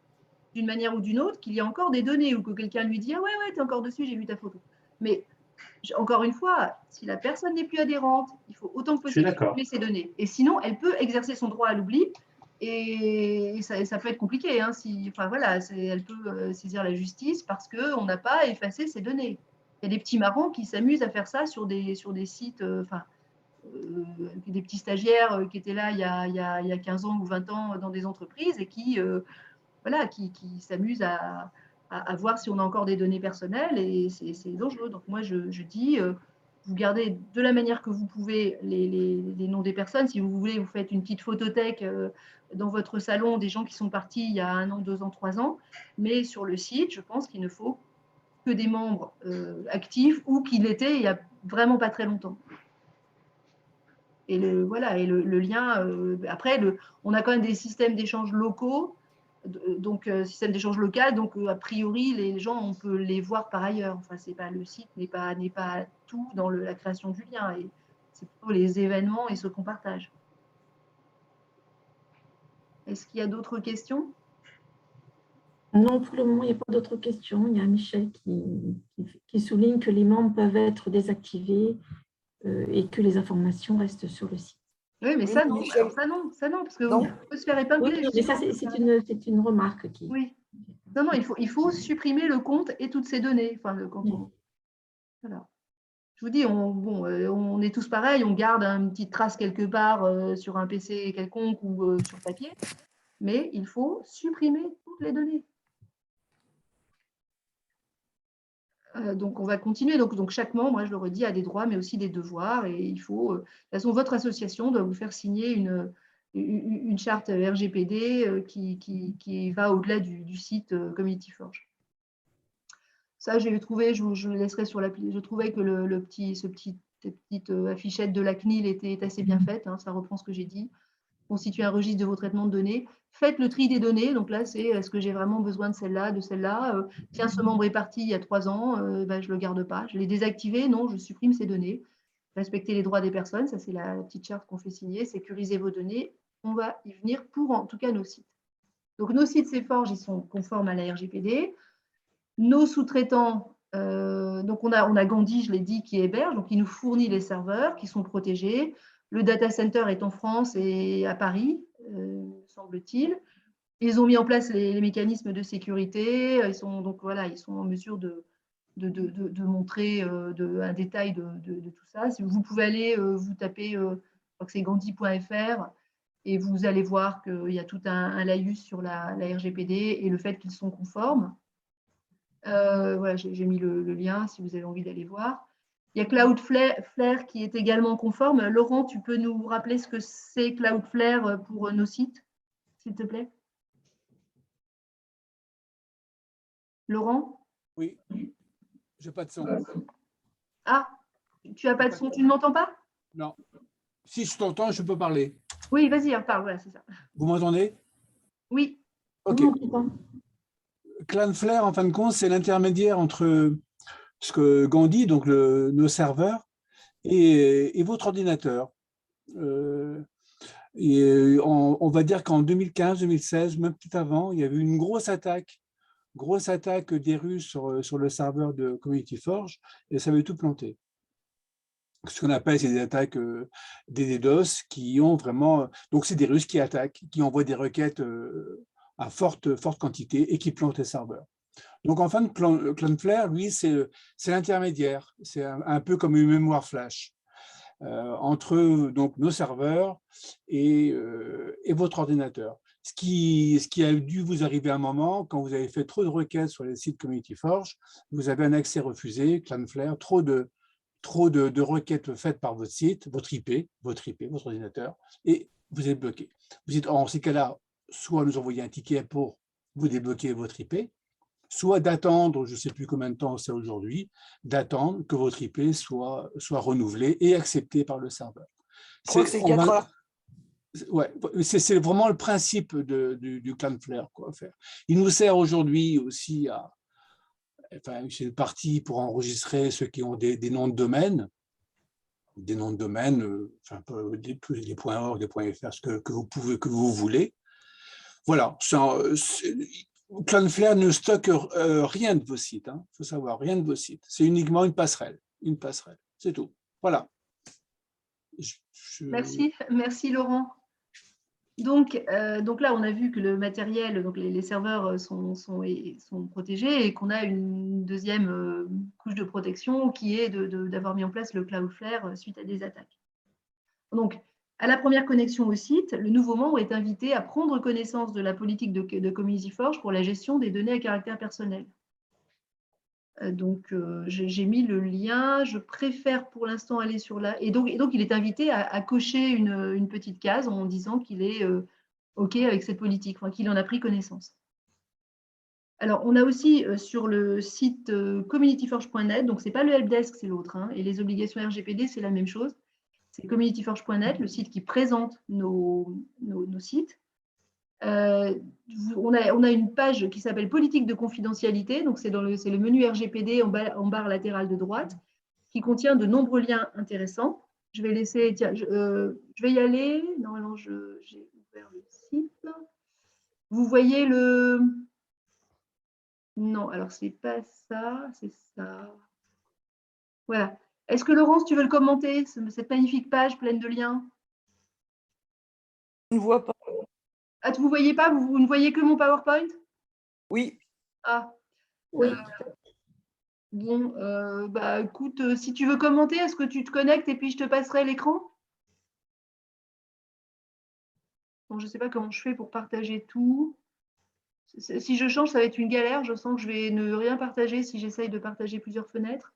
d'une manière ou d'une autre, qu'il y a encore des données ou que quelqu'un lui dit « Ah ouais, ouais, t'es encore dessus, j'ai vu ta photo ». Mais encore une fois, si la personne n'est plus adhérente, il faut autant que possible supprimer ses données. Et sinon, elle peut exercer son droit à l'oubli et ça peut être compliqué. Hein, enfin, voilà, elle peut saisir la justice parce qu'on n'a pas effacé ses données. Il y a des petits marrons qui s'amusent à faire ça sur des sites, des petits stagiaires qui étaient là il y a 15 ans ou 20 ans dans des entreprises et qui s'amusent à voir si on a encore des données personnelles et c'est dangereux. Donc moi, je dis, vous gardez de la manière que vous pouvez les noms des personnes. Si vous voulez, vous faites une petite photothèque dans votre salon des gens qui sont partis il y a 1 an, 2 ans, 3 ans. Mais sur le site, je pense qu'il ne faut que des membres actifs ou qui l'étaient il n'y a vraiment pas très longtemps. Et le lien, après, on a quand même des systèmes d'échange locaux, donc système d'échange local, donc a priori, les gens, on peut les voir par ailleurs. Enfin, le site n'est pas tout dans la création du lien, et c'est plutôt les événements et ce qu'on partage. Est-ce qu'il y a d'autres questions? Non, pour le moment, il n'y a pas d'autres questions. Il y a Michel qui souligne que les membres peuvent être désactivés et que les informations restent sur le site. Oui, mais ça, non. Alors, ça, non, parce qu'on peut se faire épingler. Oui, mais ça, c'est une remarque qui… Oui. Non, il faut supprimer le compte et toutes ces données. Enfin, voilà. Je vous dis, on est tous pareils, on garde une petite trace quelque part sur un PC quelconque ou sur papier, mais il faut supprimer toutes les données. Donc, on va continuer. Donc, chaque membre, moi, je le redis, a des droits, mais aussi des devoirs. Et il faut, de toute façon, votre association doit vous faire signer une charte RGPD qui va au-delà du site Community Forge. Ça, j'ai trouvé, je le laisserai sur l'appli. Je trouvais que cette petite affichette de la CNIL était assez bien faite. Hein, ça reprend ce que j'ai dit. Constituer un registre de vos traitements de données. Faites le tri des données. Donc là, c'est est-ce que j'ai vraiment besoin de celle-là, de celle-là tiens, ce membre est parti il y a 3 ans, je ne le garde pas. Je l'ai désactivé, non, je supprime ces données. Respecter les droits des personnes, ça c'est la petite charte qu'on fait signer. Sécuriser vos données. On va y venir pour en tout cas nos sites. Donc nos sites CForge, ils sont conformes à la RGPD. Nos sous-traitants, donc on a Gandhi, je l'ai dit, qui héberge, donc il nous fournit les serveurs qui sont protégés. Le data center est en France et à Paris, semble-t-il. Ils ont mis en place les mécanismes de sécurité. Ils sont en mesure de montrer un détail de tout ça. Si vous pouvez aller, vous tapez, je crois que c'est gandhi.fr, et vous allez voir qu'il y a tout un laïus sur la RGPD et le fait qu'ils sont conformes. Voilà, j'ai mis le lien si vous avez envie d'aller voir. Il y a Cloudflare qui est également conforme. Laurent, tu peux nous rappeler ce que c'est Cloudflare pour nos sites, s'il te plaît? Laurent? Oui, je n'ai pas de son. Ah, Tu n'as pas de son, tu ne m'entends pas? Non. Si je t'entends, je peux parler. Oui, vas-y, parle, voilà, c'est ça. Vous m'entendez? Oui. Ok. Cloudflare, en fin de compte, c'est l'intermédiaire entre ce que Gandhi, donc nos serveurs, et votre ordinateur. On va dire qu'en 2015-2016, même tout avant, il y avait une grosse attaque des Russes sur le serveur de Community Forge, et ça avait tout planté. Ce qu'on appelle, c'est des attaques des DDoS qui ont vraiment… Donc, c'est des Russes qui attaquent, qui envoient des requêtes à forte quantité et qui plantent les serveurs. Donc, en fin de Cloudflare, lui, c'est l'intermédiaire. C'est un peu comme une mémoire flash entre donc, nos serveurs et votre ordinateur. Ce qui a dû vous arriver à un moment, quand vous avez fait trop de requêtes sur les sites Community Forge, vous avez un accès refusé, Cloudflare, trop de requêtes faites par votre site, votre IP, votre ordinateur, et vous êtes bloqué. Vous dites, en ces cas-là, soit nous envoyer un ticket pour vous débloquer votre IP, soit d'attendre, je ne sais plus combien de temps c'est aujourd'hui, d'attendre que votre IP soit renouvelée et acceptée par le serveur. Je crois que c'est 4 heures. Ouais, c'est vraiment le principe du Cloudflare, quoi, à faire. Il nous sert aujourd'hui aussi à… Enfin, c'est une partie pour enregistrer ceux qui ont des noms de domaine, des .org, des .fr, ce que vous voulez. Voilà. Cloudflare ne stocke rien de vos sites. Il faut savoir, rien de vos sites. C'est uniquement une passerelle. C'est tout. Voilà. Merci Laurent. Donc là, on a vu que le matériel, donc les serveurs sont protégés et qu'on a une deuxième couche de protection qui est d'avoir mis en place le Cloudflare suite à des attaques. Donc, à la première connexion au site, le nouveau membre est invité à prendre connaissance de la politique de Community Forge pour la gestion des données à caractère personnel. Donc, j'ai mis le lien. Je préfère pour l'instant aller sur la… Et donc, il est invité à cocher une petite case en disant qu'il est OK avec cette politique, enfin, qu'il en a pris connaissance. Alors, on a aussi sur le site communityforge.net, donc ce n'est pas le helpdesk, c'est l'autre, et les obligations RGPD, c'est la même chose. C'est communityforge.net, le site qui présente nos sites. On a une page qui s'appelle politique de confidentialité, donc c'est le menu RGPD en barre latérale de droite, qui contient de nombreux liens intéressants. Je vais laisser, tiens, je vais y aller. Normalement, j'ai ouvert le site. Vous voyez le… Non, alors c'est pas ça, c'est ça. Voilà. Est-ce que Laurence, tu veux le commenter, cette magnifique page pleine de liens? Je ne vois pas. Ah, vous ne voyez pas, vous ne voyez que mon PowerPoint? Oui. Ah. Oui. Bon, bah écoute, si tu veux commenter, est-ce que tu te connectes et puis je te passerai l'écran? Bon, je ne sais pas comment je fais pour partager tout. Si je change, ça va être une galère. Je sens que je vais ne rien partager si j'essaye de partager plusieurs fenêtres.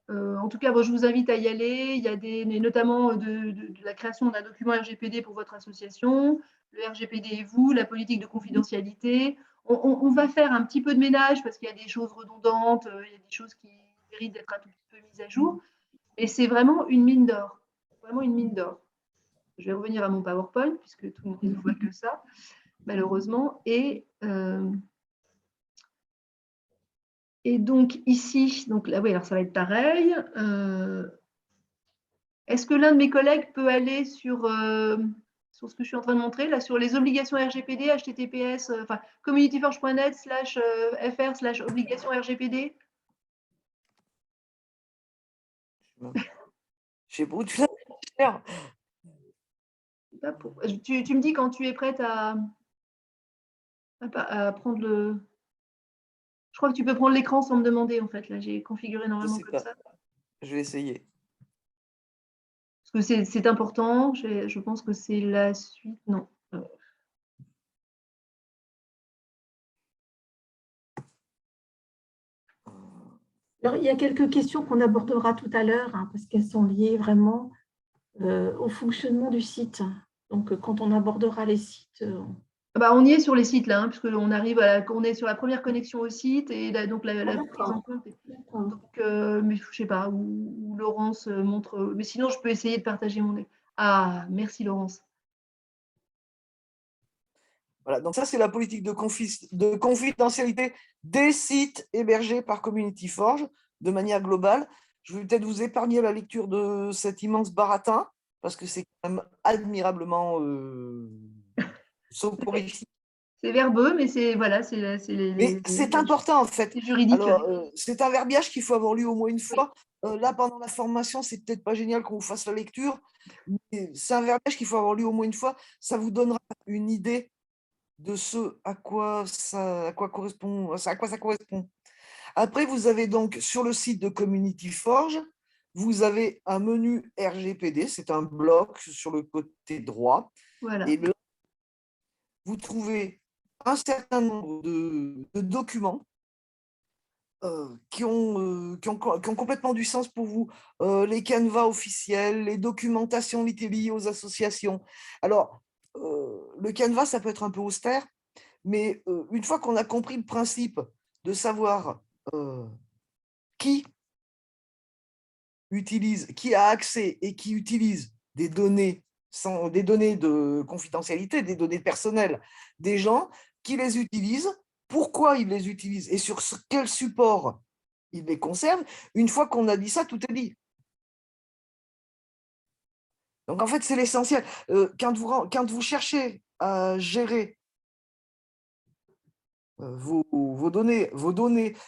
En tout cas, bon, je vous invite à y aller. Il y a notamment de la création d'un document RGPD pour votre association, le RGPD et vous, la politique de confidentialité. On va faire un petit peu de ménage parce qu'il y a des choses redondantes, il y a des choses qui méritent d'être un tout petit peu mises à jour. Mais c'est vraiment une mine d'or. Vraiment une mine d'or. Je vais revenir à mon PowerPoint puisque tout le monde ne voit que ça, malheureusement. Et donc ici, donc là, oui, alors ça va être pareil. Est-ce que l'un de mes collègues peut aller sur ce que je suis en train de montrer, là, sur les obligations RGPD, https, communityforge.net/fr/obligations RGPD? J'ai beau tout ça faire. Tu me dis quand tu es prête à prendre le… Je crois que tu peux prendre l'écran sans me demander, en fait. Là, j'ai configuré normalement comme ça. Je vais essayer. Parce que c'est important. Je pense que c'est la suite. Non. Alors, il y a quelques questions qu'on abordera tout à l'heure, parce qu'elles sont liées vraiment au fonctionnement du site. Donc, quand on abordera les sites… Bah, on y est sur les sites là, hein, puisque on est sur la première connexion au site et là, donc la prise en compte. Donc, mais je sais pas où Laurence montre. Mais sinon, je peux essayer de partager mon. Ah, merci Laurence. Voilà, donc ça, c'est la politique de confidentialité des sites hébergés par Community Forge de manière globale. Je vais peut-être vous épargner la lecture de cet immense baratin, parce que c'est quand même admirablement soporifique. C'est verbeux, mais c'est voilà, c'est Mais c'est important en fait. c'est juridique. Alors, c'est un verbiage qu'il faut avoir lu au moins une fois. Là, pendant la formation, c'est peut-être pas génial qu'on vous fasse la lecture, mais c'est un verbiage qu'il faut avoir lu au moins une fois. Ça vous donnera une idée de ce à quoi ça correspond. Après, vous avez donc sur le site de Community Forge, vous avez un menu RGPD, c'est un bloc sur le côté droit. Voilà. Et là, vous trouvez un certain nombre de documents qui ont complètement du sens pour vous. Les canevas officiels, les documentations liées aux associations. Alors, le canevas, ça peut être un peu austère, mais une fois qu'on a compris le principe de savoir qui a accès et qui utilise des données, des données de confidentialité, des données personnelles des gens, qui les utilisent, pourquoi ils les utilisent et sur quel support ils les conservent, une fois qu'on a dit ça, tout est dit. Donc en fait, c'est l'essentiel. Quand vous cherchez à gérer vos données,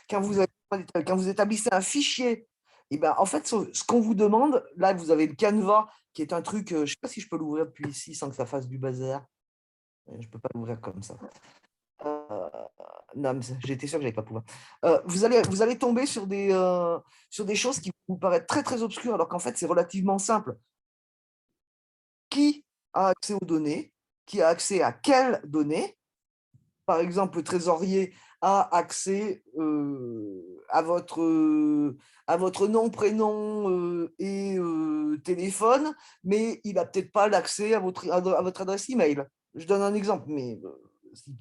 quand vous établissez un fichier, et ben, en fait, ce qu'on vous demande, là, vous avez le Canva, qui est un truc, je ne sais pas si je peux l'ouvrir depuis ici sans que ça fasse du bazar. Je ne peux pas l'ouvrir comme ça. Non, mais j'étais sûr que je n'allais pas pouvoir. Vous allez tomber sur des choses qui vous paraissent très, très obscures, alors qu'en fait, c'est relativement simple. Qui a accès aux données? Qui a accès à quelles données? Par exemple, le trésorier a accès à votre nom, prénom et téléphone, mais il n'a peut-être pas l'accès à votre adresse email. Je donne un exemple, mais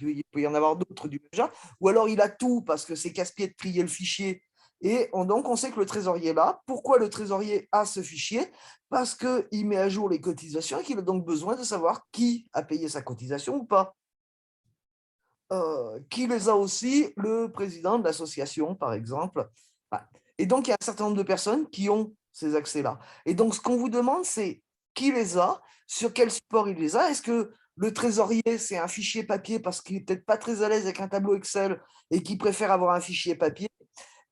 il peut y en avoir d'autres du déjà. Ou alors il a tout parce que c'est casse-pied de trier le fichier. Et donc, on sait que le trésorier est là. Pourquoi le trésorier a ce fichier? Parce qu'il met à jour les cotisations et qu'il a donc besoin de savoir qui a payé sa cotisation ou pas. Qui les a aussi, le président de l'association, par exemple. Et donc, il y a un certain nombre de personnes qui ont ces accès-là. Et donc, ce qu'on vous demande, c'est qui les a, sur quel support il les a. Est-ce que le trésorier, c'est un fichier papier parce qu'il n'est peut-être pas très à l'aise avec un tableau Excel et qu'il préfère avoir un fichier papier?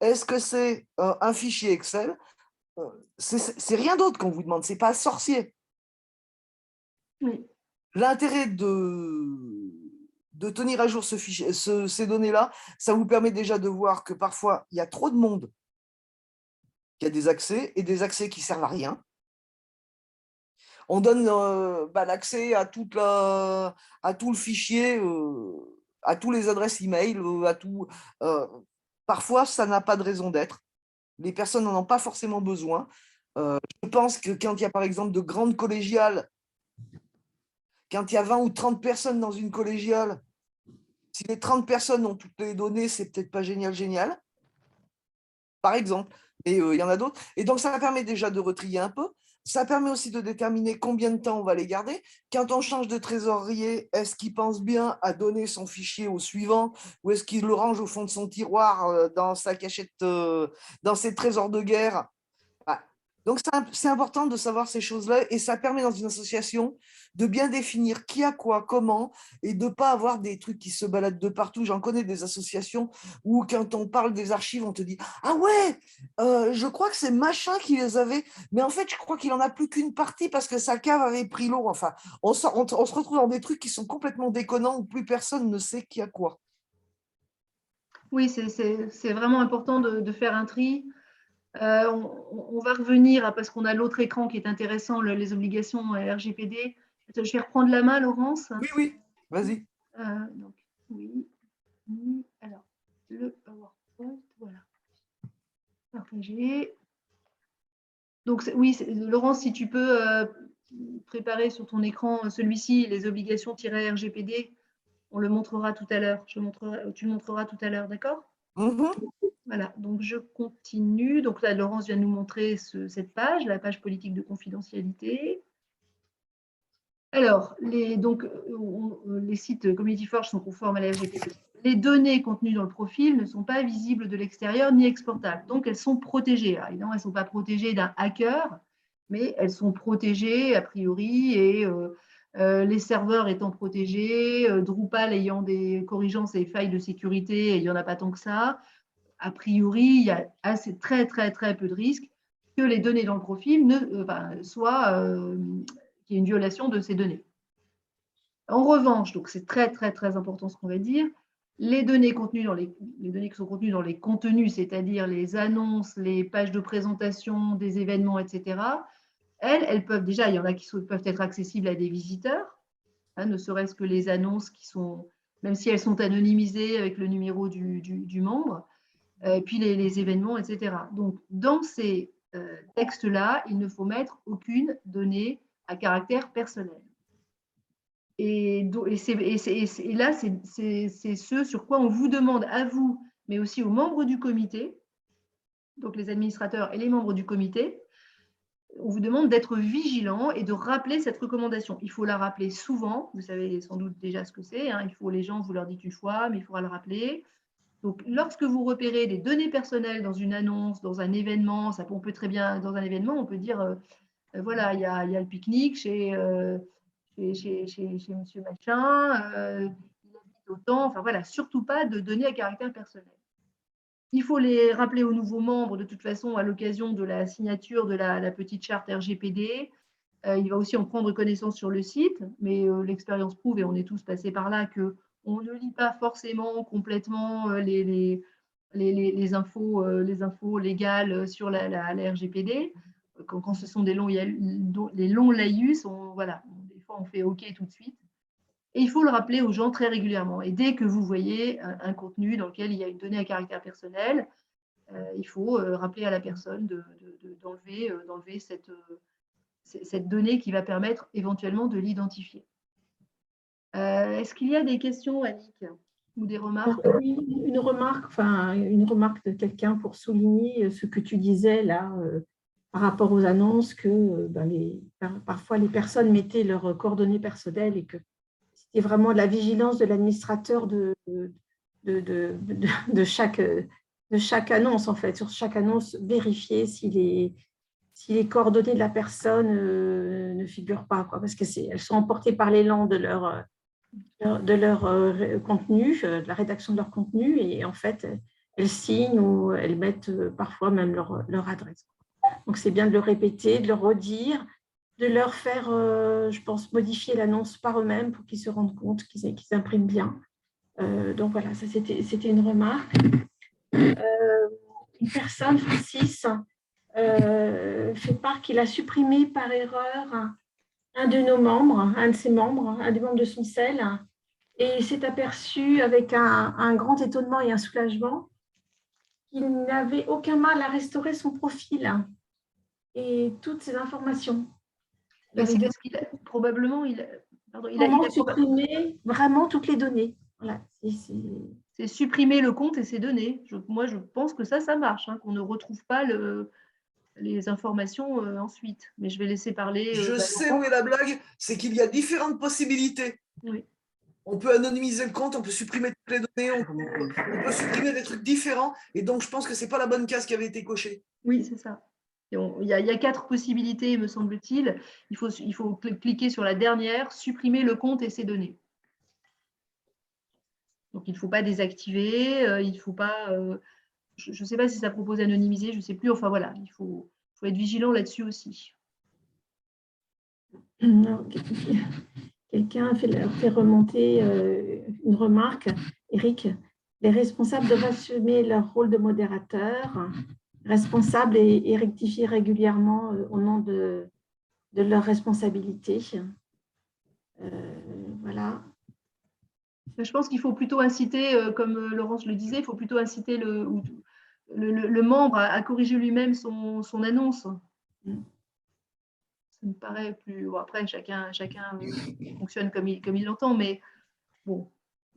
Est-ce que c'est un fichier Excel? C'est rien d'autre qu'on vous demande, ce n'est pas sorcier. Oui. L'intérêt de tenir à jour ces données-là, ça vous permet déjà de voir que parfois, il y a trop de monde qui a des accès et des accès qui ne servent à rien. On donne l'accès à tout le fichier, à toutes les adresses email, à tout. Parfois, ça n'a pas de raison d'être. Les personnes n'en ont pas forcément besoin. Je pense que quand il y a par exemple de grandes collégiales, quand il y a 20 ou 30 personnes dans une collégiale, si les 30 personnes ont toutes les données, c'est peut-être pas génial, par exemple. Mais il y en a d'autres. Et donc, ça permet déjà de retrier un peu. Ça permet aussi de déterminer combien de temps on va les garder. Quand on change de trésorier, est-ce qu'il pense bien à donner son fichier au suivant ou est-ce qu'il le range au fond de son tiroir dans sa cachette, dans ses trésors de guerre? Donc, c'est important de savoir ces choses-là et ça permet dans une association de bien définir qui a quoi, comment et de ne pas avoir des trucs qui se baladent de partout. J'en connais des associations où quand on parle des archives, on te dit « Ah ouais, je crois que c'est machin qui les avait, mais en fait, je crois qu'il n'en a plus qu'une partie parce que sa cave avait pris l'eau. » Enfin, on se retrouve dans des trucs qui sont complètement déconnants où plus personne ne sait qui a quoi. Oui, c'est vraiment important de faire un tri. On va revenir, parce qu'on a l'autre écran qui est intéressant, les obligations RGPD. Je vais reprendre la main, Laurence. Oui, vas-y. Donc, oui. Alors, le PowerPoint, voilà. Partager. Donc, oui, Laurence, si tu peux préparer sur ton écran celui-ci, les obligations-RGPD, On le montrera tout à l'heure. Tu le montreras tout à l'heure, d'accord? Mhm. Voilà, donc je continue. Donc là, Laurence vient de nous montrer cette page, la page politique de confidentialité. Alors, les sites Community Forge sont conformes à la RGPD. Les données contenues dans le profil ne sont pas visibles de l'extérieur ni exportables. Donc, elles sont protégées. Alors, évidemment, elles ne sont pas protégées d'un hacker, mais elles sont protégées a priori et les serveurs étant protégés, Drupal corrigeant ses failles de sécurité, il n'y en a pas tant que ça. A priori, il y a très peu de risques que les données dans le profil qu'il y ait une violation de ces données. En revanche, donc c'est très important ce qu'on va dire, les données qui sont contenues dans les contenus, c'est-à-dire les annonces, les pages de présentation des événements, etc., elles peuvent déjà, il y en a qui peuvent être accessibles à des visiteurs, hein, ne serait-ce que les annonces qui sont, même si elles sont anonymisées avec le numéro du membre, puis les événements, etc. Donc, dans ces textes-là, il ne faut mettre aucune donnée à caractère personnel. Et là, c'est ce sur quoi on vous demande, à vous, mais aussi aux membres du comité, donc les administrateurs et les membres du comité, on vous demande d'être vigilant et de rappeler cette recommandation. Il faut la rappeler souvent, vous savez sans doute déjà ce que c'est, hein, les gens, vous leur dites une fois, mais il faudra le rappeler. Donc, lorsque vous repérez des données personnelles dans une annonce, dans un événement, on peut très bien, dans un événement, on peut dire, voilà, il y a le pique-nique chez monsieur machin, il habite autant, enfin voilà, surtout pas de données à caractère personnel. Il faut les rappeler aux nouveaux membres, de toute façon, à l'occasion de la signature de la petite charte RGPD. Il va aussi en prendre connaissance sur le site, mais l'expérience prouve, et on est tous passés par là, qu'on ne lit pas forcément complètement les infos légales sur la RGPD. Quand ce sont les longs laïus, voilà, des fois on fait OK tout de suite. Et il faut le rappeler aux gens très régulièrement. Et dès que vous voyez un contenu dans lequel il y a une donnée à caractère personnel, il faut rappeler à la personne d'enlever cette donnée qui va permettre éventuellement de l'identifier. Est-ce qu'il y a des questions, Annick, ou des remarques? Oui, une remarque de quelqu'un pour souligner ce que tu disais là par rapport aux annonces, que parfois les personnes mettaient leurs coordonnées personnelles et que c'était vraiment la vigilance de l'administrateur de chaque annonce, en fait. Sur chaque annonce, vérifier si les coordonnées de la personne ne figurent pas, quoi, parce qu'elles sont emportées par l'élan de leur contenu, de la rédaction de leur contenu, et en fait, elles signent ou elles mettent parfois même leur adresse. Donc, c'est bien de le répéter, de le redire, de leur faire, je pense, modifier l'annonce par eux-mêmes pour qu'ils se rendent compte qu'ils impriment bien. Donc, voilà, ça, c'était une remarque. Une personne, Francis, fait part qu'il a supprimé par erreur un de nos membres, un de ses membres, un des membres de son CEL, et il s'est aperçu avec un grand étonnement et un soulagement qu'il n'avait aucun mal à restaurer son profil et toutes ses informations. C'est parce qu'il a probablement, il a supprimé vraiment toutes les données. Voilà, c'est supprimer le compte et ses données. Moi, je pense que ça marche, hein, qu'on ne retrouve pas les informations ensuite. Mais je vais laisser parler. Je sais où est la blague, c'est qu'il y a différentes possibilités. Oui. On peut anonymiser le compte, on peut supprimer toutes les données, on peut supprimer des trucs différents. Et donc, je pense que ce n'est pas la bonne case qui avait été cochée. Oui, c'est ça. Il y a 4 possibilités, me semble-t-il. Il faut cliquer sur la dernière, supprimer le compte et ses données. Donc, il ne faut pas désactiver, il ne faut pas… je ne sais pas si ça propose anonymiser, je ne sais plus. Enfin, voilà, il faut être vigilant là-dessus aussi. Quelqu'un fait remonter une remarque. Eric, les responsables doivent assumer leur rôle de modérateur, responsable et rectifier régulièrement au nom de leurs responsabilités. Voilà. Je pense qu'il faut plutôt inciter, comme Laurence le disait, il faut plutôt inciter le membre à corriger lui-même son annonce. Ça me paraît plus… Bon, après, chacun fonctionne comme il l'entend, mais bon,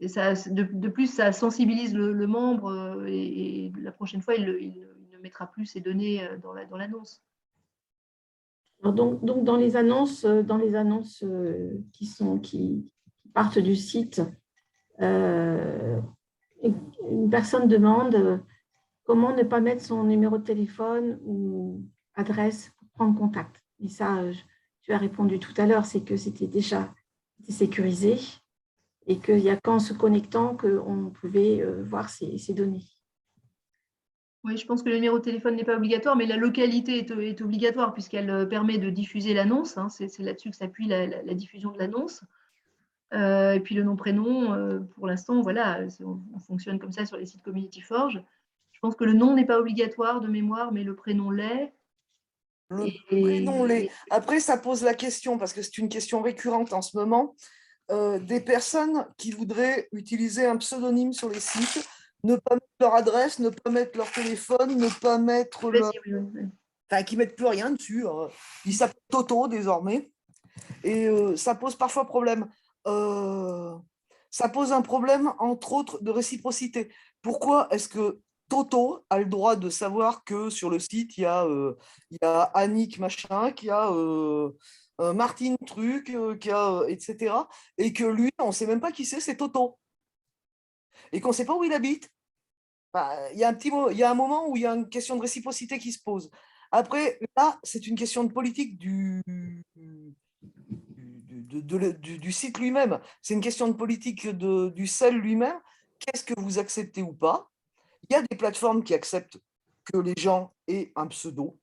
Et ça, de plus, ça sensibilise le membre et la prochaine fois, il ne mettra plus ses données dans l'annonce. Donc, dans les annonces, qui partent du site, une personne demande comment ne pas mettre son numéro de téléphone ou adresse pour prendre contact. Et ça, tu as répondu tout à l'heure, c'est que c'était déjà sécurisé et qu'il n'y a qu'en se connectant qu'on pouvait voir ces données. Oui, je pense que le numéro de téléphone n'est pas obligatoire, mais la localité est obligatoire puisqu'elle permet de diffuser l'annonce. Hein, c'est là-dessus que s'appuie la diffusion de l'annonce. Et puis le nom-prénom, pour l'instant, voilà, on fonctionne comme ça sur les sites Community Forge. Je pense que le nom n'est pas obligatoire de mémoire, mais le prénom l'est. Le prénom l'est. Après, ça pose la question, parce que c'est une question récurrente en ce moment, des personnes qui voudraient utiliser un pseudonyme sur les sites, ne pas mettre leur adresse, ne pas mettre leur téléphone, ne pas mettre leur... Enfin, qui ne mettent plus rien dessus. Ils s'appellent Toto désormais. Et ça pose parfois problème. Ça pose un problème, entre autres, de réciprocité. Pourquoi est-ce que Toto a le droit de savoir que sur le site, il y a Annick machin, qu'il y a Martine truc, qu'il y a, etc. Et que lui, on ne sait même pas qui c'est Toto. Et qu'on ne sait pas où il habite. Il y a un moment où il y a une question de réciprocité qui se pose. Après, là, c'est une question de politique du site lui-même. C'est une question de politique du sel lui-même. Qu'est-ce que vous acceptez ou pas? Il y a des plateformes qui acceptent que les gens aient un pseudo,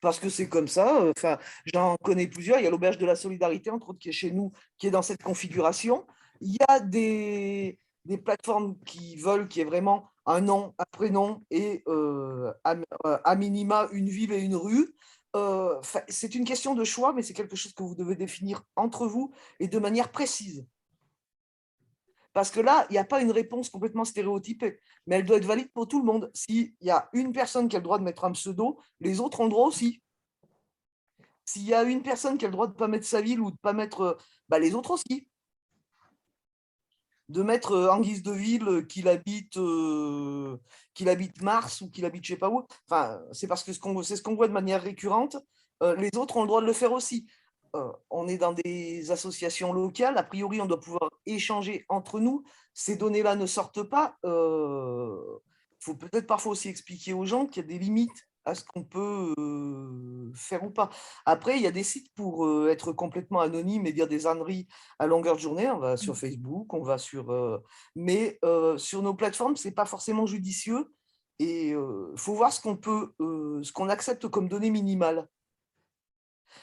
parce que c'est comme ça. Enfin, j'en connais plusieurs. Il y a l'Auberge de la Solidarité, entre autres, qui est chez nous, qui est dans cette configuration. Il y a des plateformes qui veulent qu'il y ait vraiment un nom, un prénom et à minima une ville et une rue. C'est une question de choix, mais c'est quelque chose que vous devez définir entre vous et de manière précise. Parce que là, il n'y a pas une réponse complètement stéréotypée, mais elle doit être valide pour tout le monde. S'il y a une personne qui a le droit de mettre un pseudo, les autres ont le droit aussi. S'il y a une personne qui a le droit de ne pas mettre sa ville ou de ne pas mettre... les autres aussi. De mettre en guise de ville qu'il habite Mars ou qu'il habite je ne sais pas où. Enfin, c'est parce que c'est ce qu'on voit de manière récurrente. Les autres ont le droit de le faire aussi. On est dans des associations locales. A priori, on doit pouvoir échanger entre nous. Ces données-là ne sortent pas. Faut peut-être parfois aussi expliquer aux gens qu'il y a des limites à ce qu'on peut faire ou pas. Après, il y a des sites pour être complètement anonyme et dire des âneries à longueur de journée. On va sur Facebook, on va sur... mais sur nos plateformes, ce n'est pas forcément judicieux. Et il faut voir ce qu'on accepte comme données minimales.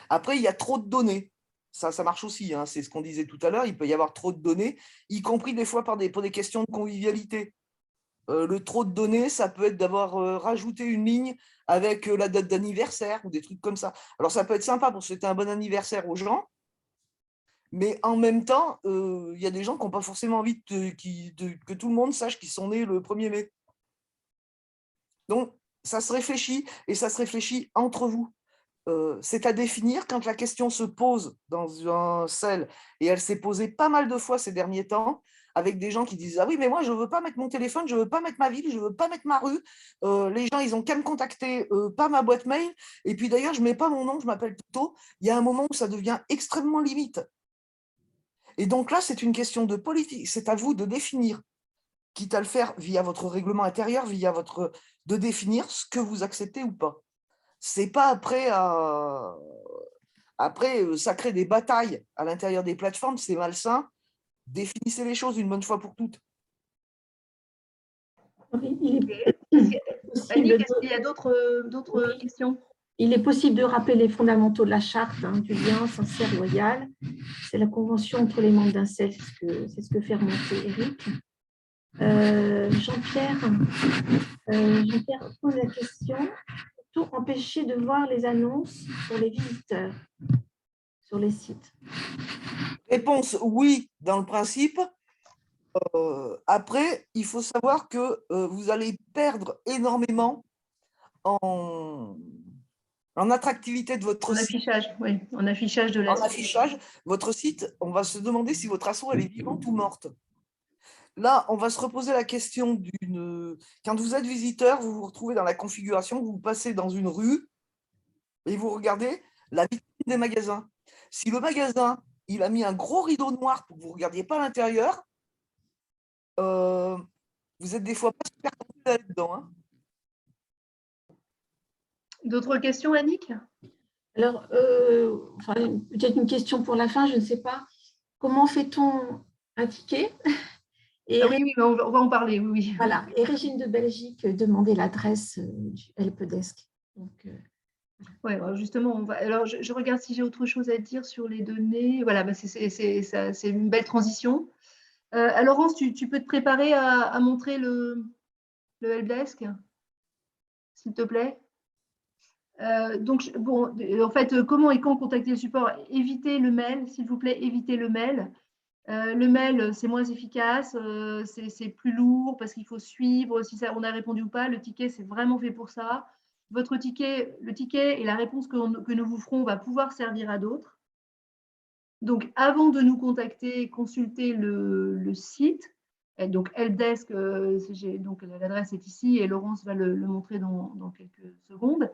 Après, il y a trop de données. Ça marche aussi, hein, c'est ce qu'on disait tout à l'heure. Il peut y avoir trop de données, y compris des fois pour des questions de convivialité. Le trop de données, ça peut être d'avoir rajouté une ligne avec la date d'anniversaire ou des trucs comme ça. Alors, ça peut être sympa pour souhaiter un bon anniversaire aux gens, mais en même temps, il y a des gens qui n'ont pas forcément envie que tout le monde sache qu'ils sont nés le 1er mai. Donc, ça se réfléchit et ça se réfléchit entre vous. C'est à définir quand la question se pose dans un cell, et elle s'est posée pas mal de fois ces derniers temps, avec des gens qui disent « Ah oui, mais moi, je ne veux pas mettre mon téléphone, je ne veux pas mettre ma ville, je ne veux pas mettre ma rue. Les gens, ils ont qu'à me contacter, pas ma boîte mail. Et puis d'ailleurs, je ne mets pas mon nom, je m'appelle Toto. » Il y a un moment où ça devient extrêmement limite. Et donc là, c'est une question de politique. C'est à vous de définir, quitte à le faire via votre règlement intérieur, de définir ce que vous acceptez ou pas. C'est pas après, ça crée des batailles à l'intérieur des plateformes, c'est malsain. Définissez les choses une bonne fois pour toutes. Annick, est-ce qu'il y a d'autres questions? Il est possible de rappeler les fondamentaux de la charte du lien sincère, loyal. C'est la convention entre les membres d'un cell, c'est ce que fait remonter Eric. Jean-Pierre pose la question. Peut-on empêcher de voir les annonces pour les visiteurs sur les sites? Réponse oui, dans le principe. Après, il faut savoir que vous allez perdre énormément en attractivité de votre site. Affichage, oui, en affichage de la En affichage, votre site, on va se demander si votre asso elle est vivante ou morte. Là, on va se reposer la question quand vous êtes visiteur, vous vous retrouvez dans la configuration, vous passez dans une rue et vous regardez la vitrine des magasins. Si le magasin, il a mis un gros rideau noir pour que vous ne regardiez pas à l'intérieur, vous êtes des fois pas super content d'aller dedans. Hein. D'autres questions, Annick? Alors, peut-être une question pour la fin, je ne sais pas. Comment fait-on un ticket? Ah oui, mais on va en parler, oui. Voilà. Et Régine de Belgique demandait l'adresse du helpdesk. Donc, ouais, justement, alors je regarde si j'ai autre chose à dire sur les données. Voilà, bah c'est une belle transition. Laurence, tu peux te préparer à montrer le helpdesk, s'il te plaît. Donc, bon, en fait, comment et quand contacter le support? Évitez le mail, s'il vous plaît, évitez le mail. Le mail, c'est moins efficace, c'est plus lourd parce qu'il faut suivre si on a répondu ou pas. Le ticket, c'est vraiment fait pour ça. Votre ticket, le ticket et la réponse que nous vous ferons va pouvoir servir à d'autres. Donc, avant de nous contacter, consultez le site. Et donc, helpdesk, donc l'adresse est ici et Laurence va le montrer dans quelques secondes.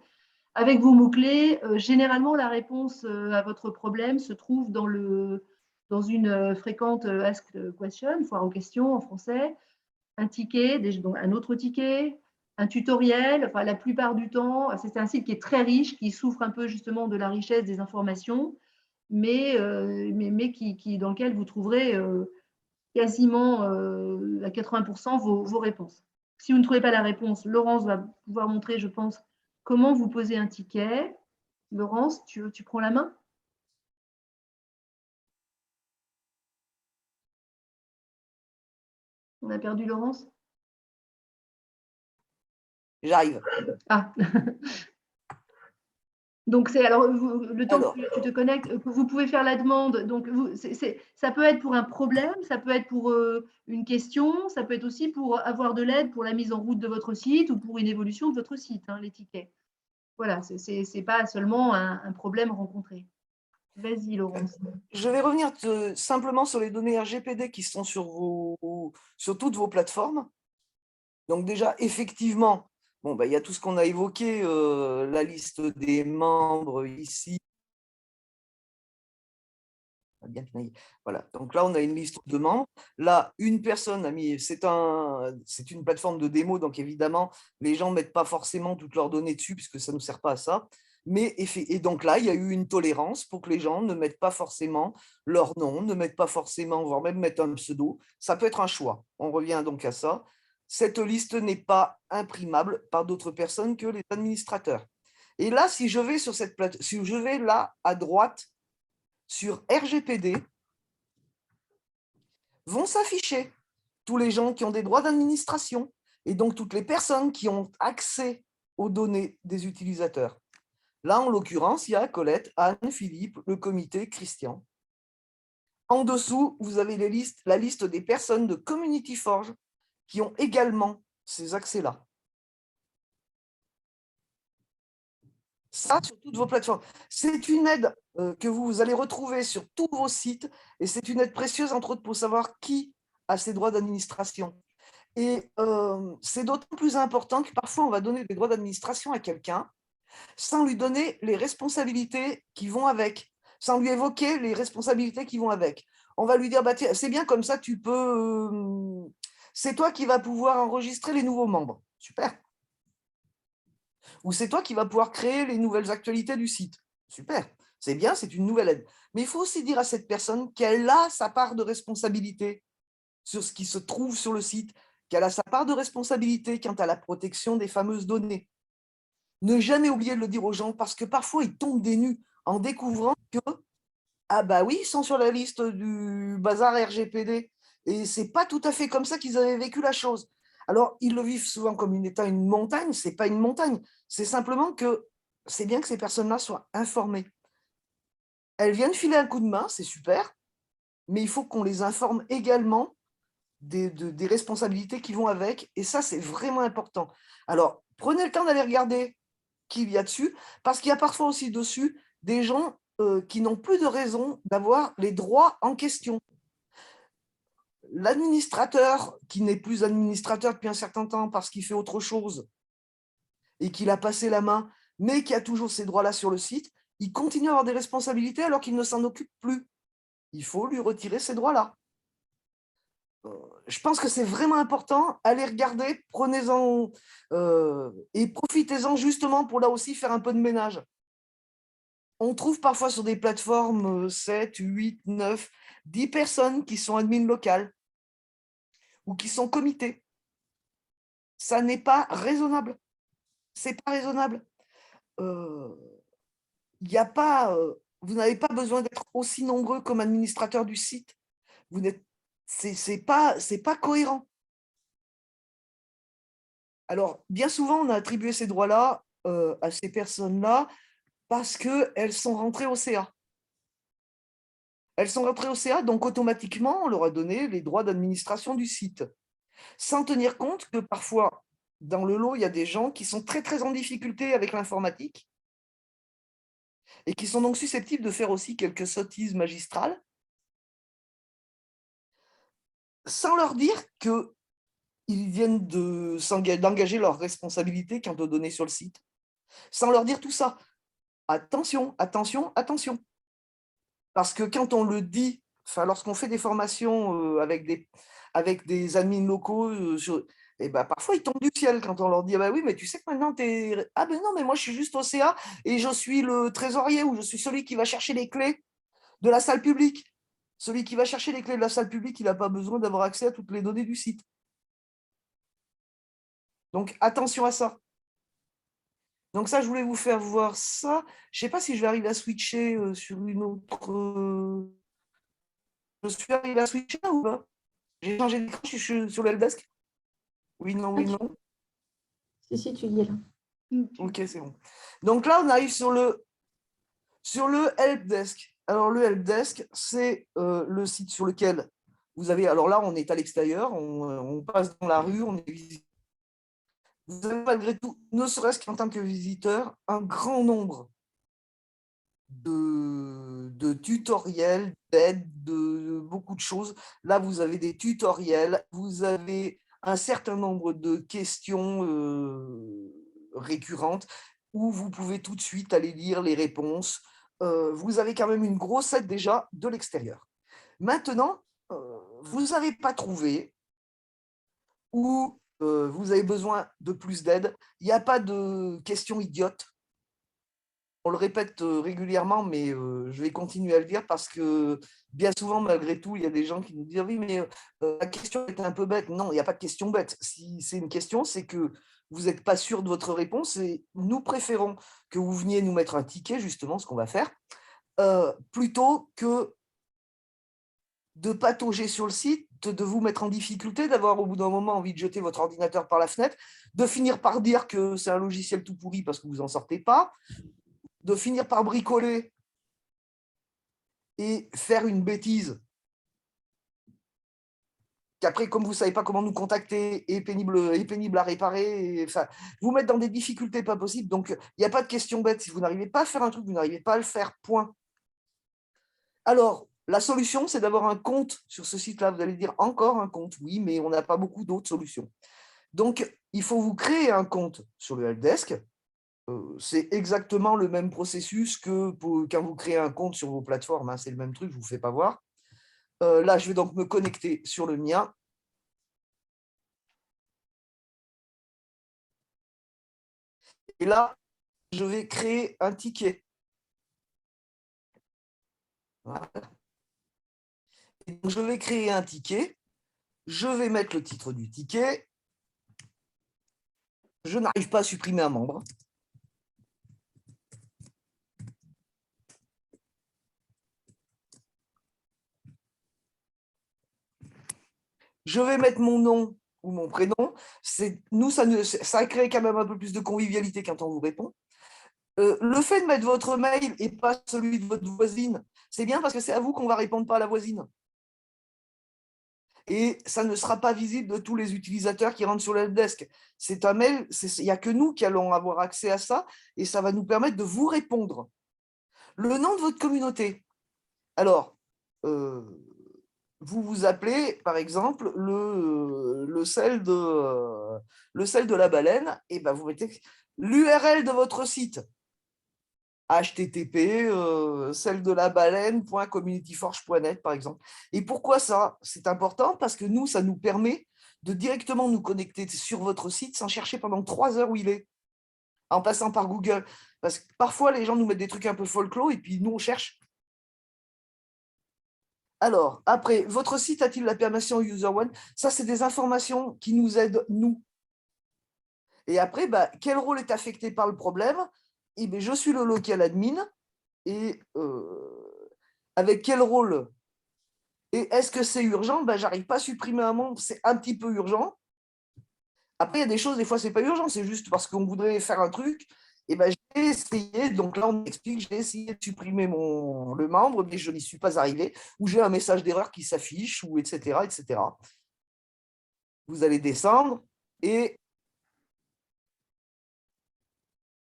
Avec vos mots-clés, généralement, la réponse à votre problème se trouve dans une fréquente asked question, foire aux questions en français, un ticket, donc un autre ticket, un tutoriel. Enfin, la plupart du temps, c'est un site qui est très riche, qui souffre un peu justement de la richesse des informations, mais dans lequel vous trouverez quasiment à 80% vos réponses. Si vous ne trouvez pas la réponse, Laurence va pouvoir montrer, je pense, comment vous posez un ticket. Laurence, tu prends la main? On a perdu Laurence? J'arrive. Ah. Donc, alors, le temps que tu te connectes, vous pouvez faire la demande. Donc, ça peut être pour un problème, ça peut être pour une question, ça peut être aussi pour avoir de l'aide pour la mise en route de votre site ou pour une évolution de votre site, hein, les tickets. Voilà, ce n'est pas seulement un problème rencontré. Vas-y, Laurence. Je vais revenir simplement sur les données RGPD qui sont sur toutes vos plateformes. Donc déjà, effectivement, bon, il y a tout ce qu'on a évoqué, la liste des membres ici. Voilà. Donc là, on a une liste de membres. Là, une personne a mis, c'est une plateforme de démo, donc évidemment, les gens ne mettent pas forcément toutes leurs données dessus, puisque ça ne nous sert pas à ça. Et donc là, il y a eu une tolérance pour que les gens ne mettent pas forcément leur nom, ne mettent pas forcément, voire même mettre un pseudo. Ça peut être un choix. On revient donc à ça. Cette liste n'est pas imprimable par d'autres personnes que les administrateurs. Et là, si je vais sur cette plateforme, si je vais là à droite, sur RGPD, vont s'afficher tous les gens qui ont des droits d'administration et donc toutes les personnes qui ont accès aux données des utilisateurs. Là, en l'occurrence, il y a Colette, Anne, Philippe, le comité, Christian. En dessous, vous avez la liste des personnes de Community Forge qui ont également ces accès-là. Ça, sur toutes vos plateformes. C'est une aide que vous allez retrouver sur tous vos sites et c'est une aide précieuse, entre autres, pour savoir qui a ses droits d'administration. Et c'est d'autant plus important que parfois, on va donner des droits d'administration à quelqu'un sans lui donner les responsabilités qui vont avec, sans lui évoquer les responsabilités qui vont avec. On va lui dire, bah, c'est bien comme ça, tu peux... c'est toi qui vas pouvoir enregistrer les nouveaux membres. Super. Ou c'est toi qui vas pouvoir créer les nouvelles actualités du site. Super, c'est bien, c'est une nouvelle aide. Mais il faut aussi dire à cette personne qu'elle a sa part de responsabilité sur ce qui se trouve sur le site, qu'elle a sa part de responsabilité quant à la protection des fameuses données. Ne jamais oublier de le dire aux gens parce que parfois ils tombent des nues en découvrant que ah bah oui, ils sont sur la liste du bazar RGPD et c'est pas tout à fait comme ça qu'ils avaient vécu la chose. Alors ils le vivent souvent comme une montagne, c'est pas une montagne, c'est simplement que c'est bien que ces personnes-là soient informées. Elles viennent filer un coup de main, c'est super, mais il faut qu'on les informe également des responsabilités qui vont avec et ça c'est vraiment important. Alors prenez le temps d'aller regarder qu'il y a dessus, parce qu'il y a parfois aussi dessus des gens qui n'ont plus de raison d'avoir les droits en question. l'administrateur qui n'est plus administrateur depuis un certain temps parce qu'il fait autre chose et qu'il a passé la main, mais qui a toujours ces droits-là sur le site, il continue à avoir des responsabilités alors qu'il ne s'en occupe plus. Il faut lui retirer ces droits-là. Je pense que c'est vraiment important. Allez regarder, prenez-en et profitez-en justement pour là aussi faire un peu de ménage. On trouve parfois sur des plateformes 7, 8, 9, 10 personnes qui sont admins locales ou qui sont comités. Ça n'est pas raisonnable. C'est pas raisonnable. Il y a pas, vous n'avez pas besoin d'être aussi nombreux comme administrateur du site. Vous n'êtes, c'est pas cohérent. Alors, bien souvent, on a attribué ces droits-là à ces personnes-là parce qu'elles sont rentrées au CA. Elles sont rentrées au CA, donc automatiquement, on leur a donné les droits d'administration du site. Sans tenir compte que parfois, dans le lot, il y a des gens qui sont très, très en difficulté avec l'informatique et qui sont donc susceptibles de faire aussi quelques sottises magistrales, sans leur dire qu'ils viennent d'engager leurs responsabilités quant aux données sur le site. Sans leur dire tout ça. Attention, attention, attention. Parce que quand on le dit, lorsqu'on fait des formations avec des admins locaux, parfois ils tombent du ciel quand on leur dit ah bah oui, mais tu sais que maintenant tu es. Ah ben non, mais moi je suis juste au CA et je suis le trésorier ou je suis celui qui va chercher les clés de la salle publique. Celui qui va chercher les clés de la salle publique, il n'a pas besoin d'avoir accès à toutes les données du site. Donc attention à ça. Donc ça, je voulais vous faire voir ça. Je ne sais pas si je vais arriver à switcher sur une autre. Je suis arrivé à switcher là ou pas? J'ai changé d'écran, je suis sur le helpdesk. Oui, non, oui, non. Si, tu y es là. Ok, c'est bon. Donc là, on arrive sur le helpdesk. Alors le helpdesk, c'est le site sur lequel vous avez. Alors là, on est à l'extérieur, on passe dans la rue, on est visiteur. Vous avez malgré tout, ne serait-ce qu'en tant que visiteur, un grand nombre de tutoriels, d'aides, de beaucoup de choses. Là, vous avez des tutoriels, vous avez un certain nombre de questions récurrentes où vous pouvez tout de suite aller lire les réponses. Vous avez quand même une grosse aide déjà de l'extérieur. Maintenant, vous n'avez pas trouvé ou vous avez besoin de plus d'aide. Il n'y a pas de questions idiotes. On le répète régulièrement, mais je vais continuer à le dire parce que bien souvent, malgré tout, il y a des gens qui nous disent « Oui, mais la question est un peu bête. » Non, il n'y a pas de question bête. Si c'est une question, c'est que vous n'êtes pas sûr de votre réponse et nous préférons que vous veniez nous mettre un ticket, justement, ce qu'on va faire, plutôt que de patauger sur le site, de vous mettre en difficulté, d'avoir au bout d'un moment envie de jeter votre ordinateur par la fenêtre, de finir par dire que c'est un logiciel tout pourri parce que vous n'en sortez pas, de finir par bricoler et faire une bêtise qu'après, comme vous ne savez pas comment nous contacter, est pénible à réparer, vous mettre dans des difficultés pas possibles. Donc, il n'y a pas de question bête. Si vous n'arrivez pas à faire un truc, vous n'arrivez pas à le faire, point. Alors, la solution, c'est d'avoir un compte sur ce site-là. Vous allez dire encore un compte, oui, mais on n'a pas beaucoup d'autres solutions. Donc, il faut vous créer un compte sur le helpdesk. C'est exactement le même processus que quand vous créez un compte sur vos plateformes. Hein, c'est le même truc, je ne vous fais pas voir. Là, je vais donc me connecter sur le mien. Et là, je vais créer un ticket. Voilà. Et donc, je vais créer un ticket. Je vais mettre le titre du ticket. Je n'arrive pas à supprimer un membre. Je vais mettre mon nom ou mon prénom. Nous, ça crée quand même un peu plus de convivialité quand on vous répond. Le fait de mettre votre mail et pas celui de votre voisine, c'est bien parce que c'est à vous qu'on va répondre, pas à la voisine. Et ça ne sera pas visible de tous les utilisateurs qui rentrent sur le helpdesk. C'est un mail, il n'y a que nous qui allons avoir accès à ça et ça va nous permettre de vous répondre. Le nom de votre communauté. Alors, vous appelez, par exemple, le sel de la baleine, et ben vous mettez l'URL de votre site. http celle-de-la-baleine.communityforge.net, par exemple. Et pourquoi ça? C'est important parce que nous, ça nous permet de directement nous connecter sur votre site sans chercher pendant 3 heures où il est, en passant par Google. Parce que parfois, les gens nous mettent des trucs un peu folklore et puis nous, on cherche. Alors, après, votre site a-t-il la permission User One? Ça, c'est des informations qui nous aident, nous. Et après, bah, quel rôle est affecté par le problème? Eh bien, je suis le local admin. Et avec quel rôle? Et est-ce que c'est urgent? Ben, j'arrive pas à supprimer un membre, c'est un petit peu urgent. Après, il y a des choses, des fois, c'est pas urgent, c'est juste parce qu'on voudrait faire un truc. Et ben, j'ai essayé, donc là, on explique, j'ai essayé de supprimer le membre, mais je n'y suis pas arrivé, ou j'ai un message d'erreur qui s'affiche, ou etc., etc. Vous allez descendre et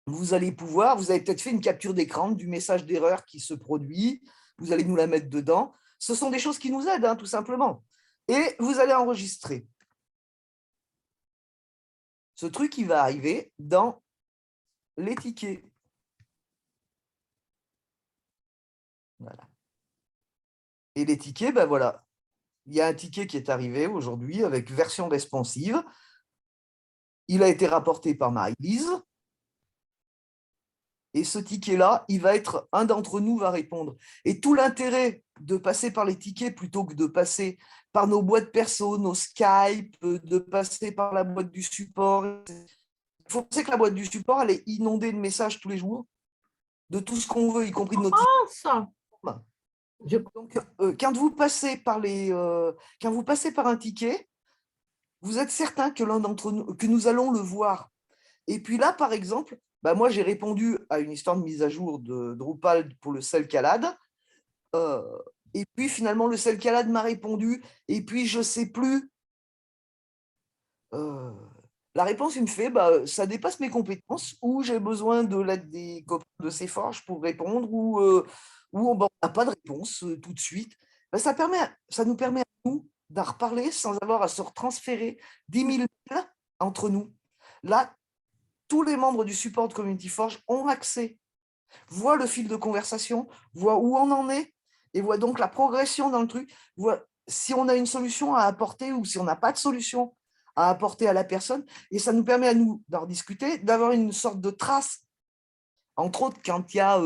vous allez pouvoir, vous avez peut-être fait une capture d'écran du message d'erreur qui se produit, vous allez nous la mettre dedans. Ce sont des choses qui nous aident, hein, tout simplement. Et vous allez enregistrer. Ce truc, il va arriver dans les tickets. Voilà. Et les tickets, ben voilà. Il y a un ticket qui est arrivé aujourd'hui avec version responsive. Il a été rapporté par Marie-Lise. Et ce ticket-là, il va être, un d'entre nous va répondre. Et tout l'intérêt de passer par les tickets plutôt que de passer par nos boîtes perso, nos Skype, de passer par la boîte du support. Il faut penser que la boîte du support, elle est inondée de messages tous les jours, de tout ce qu'on veut, y compris de nos tickets. Donc, quand vous passez par un ticket, vous êtes certain que l'un d'entre nous, que nous allons le voir. Et puis là, par exemple, bah moi, j'ai répondu à une histoire de mise à jour de Drupal pour le Selcalade. Et puis, finalement, le Selcalade m'a répondu. Et puis, je ne sais plus. La réponse, il me fait, bah, ça dépasse mes compétences, ou j'ai besoin de l'aide des copains de CForge pour répondre, ou on n'a pas de réponse tout de suite. Bah, ça nous permet à nous d'en reparler sans avoir à se retransférer 10 000 mails entre nous. Là, tous les membres du support de Community Forge ont accès, voient le fil de conversation, voient où on en est, et voient donc la progression dans le truc, voient si on a une solution à apporter ou si on n'a pas de solution à apporter à la personne. Et ça nous permet à nous d'en discuter, d'avoir une sorte de trace. Entre autres, quand il y a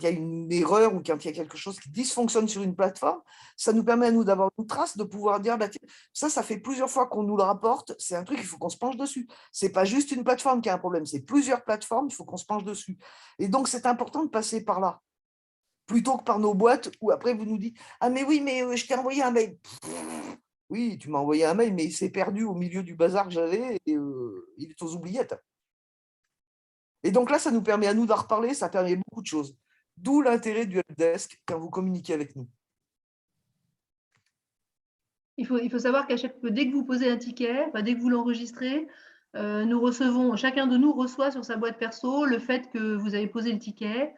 une erreur ou quand il y a quelque chose qui dysfonctionne sur une plateforme, ça nous permet à nous d'avoir une trace, de pouvoir dire, bah, ça fait plusieurs fois qu'on nous le rapporte, c'est un truc, il faut qu'on se penche dessus. Ce n'est pas juste une plateforme qui a un problème, c'est plusieurs plateformes, il faut qu'on se penche dessus. Et donc, c'est important de passer par là, plutôt que par nos boîtes, où après, vous nous dites, ah mais oui, mais je t'ai envoyé un mail. Oui, tu m'as envoyé un mail, mais il s'est perdu au milieu du bazar que j'avais et il est aux oubliettes. Et donc là, ça nous permet à nous d'en reparler, ça permet beaucoup de choses. D'où l'intérêt du helpdesk quand vous communiquez avec nous. Il faut savoir dès que vous posez un ticket, dès que vous l'enregistrez, chacun de nous reçoit sur sa boîte perso le fait que vous avez posé le ticket.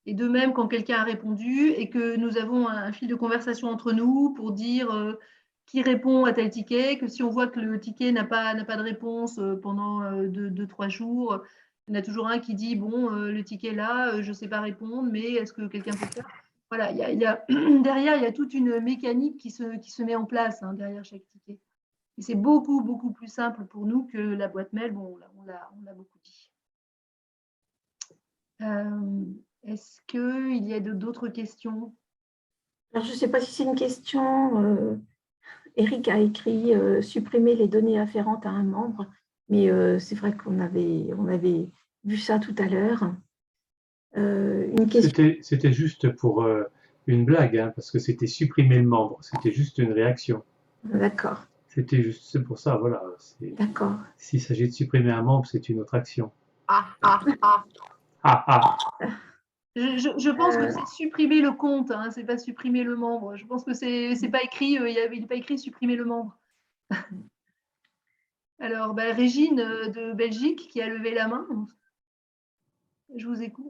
Et de même, quand quelqu'un a répondu et que nous avons un fil de conversation entre nous pour dire qui répond à tel ticket, que si on voit que le ticket n'a pas de réponse pendant 2-3 jours, il y en a toujours un qui dit, bon, le ticket là, je ne sais pas répondre, mais est-ce que quelqu'un peut faire? Voilà, derrière, il y a toute une mécanique qui se met en place derrière chaque ticket. Et c'est beaucoup, beaucoup plus simple pour nous que la boîte mail, bon, on l'a beaucoup dit. Est-ce qu'il y a d'autres questions? Alors, je ne sais pas si c'est une question. Eric a écrit supprimer les données afférentes à un membre, mais c'est vrai qu'on avait vu ça tout à l'heure. C'était juste pour une blague, hein, parce que c'était supprimer le membre, c'était juste une réaction. D'accord. C'est pour ça, voilà. D'accord. S'il s'agit de supprimer un membre, c'est une autre action. Je pense que c'est supprimer le compte, hein, c'est pas supprimer le membre. Je pense que c'est pas écrit, il n'est pas écrit supprimer le membre. Alors, Régine de Belgique qui a levé la main. On vous écoute.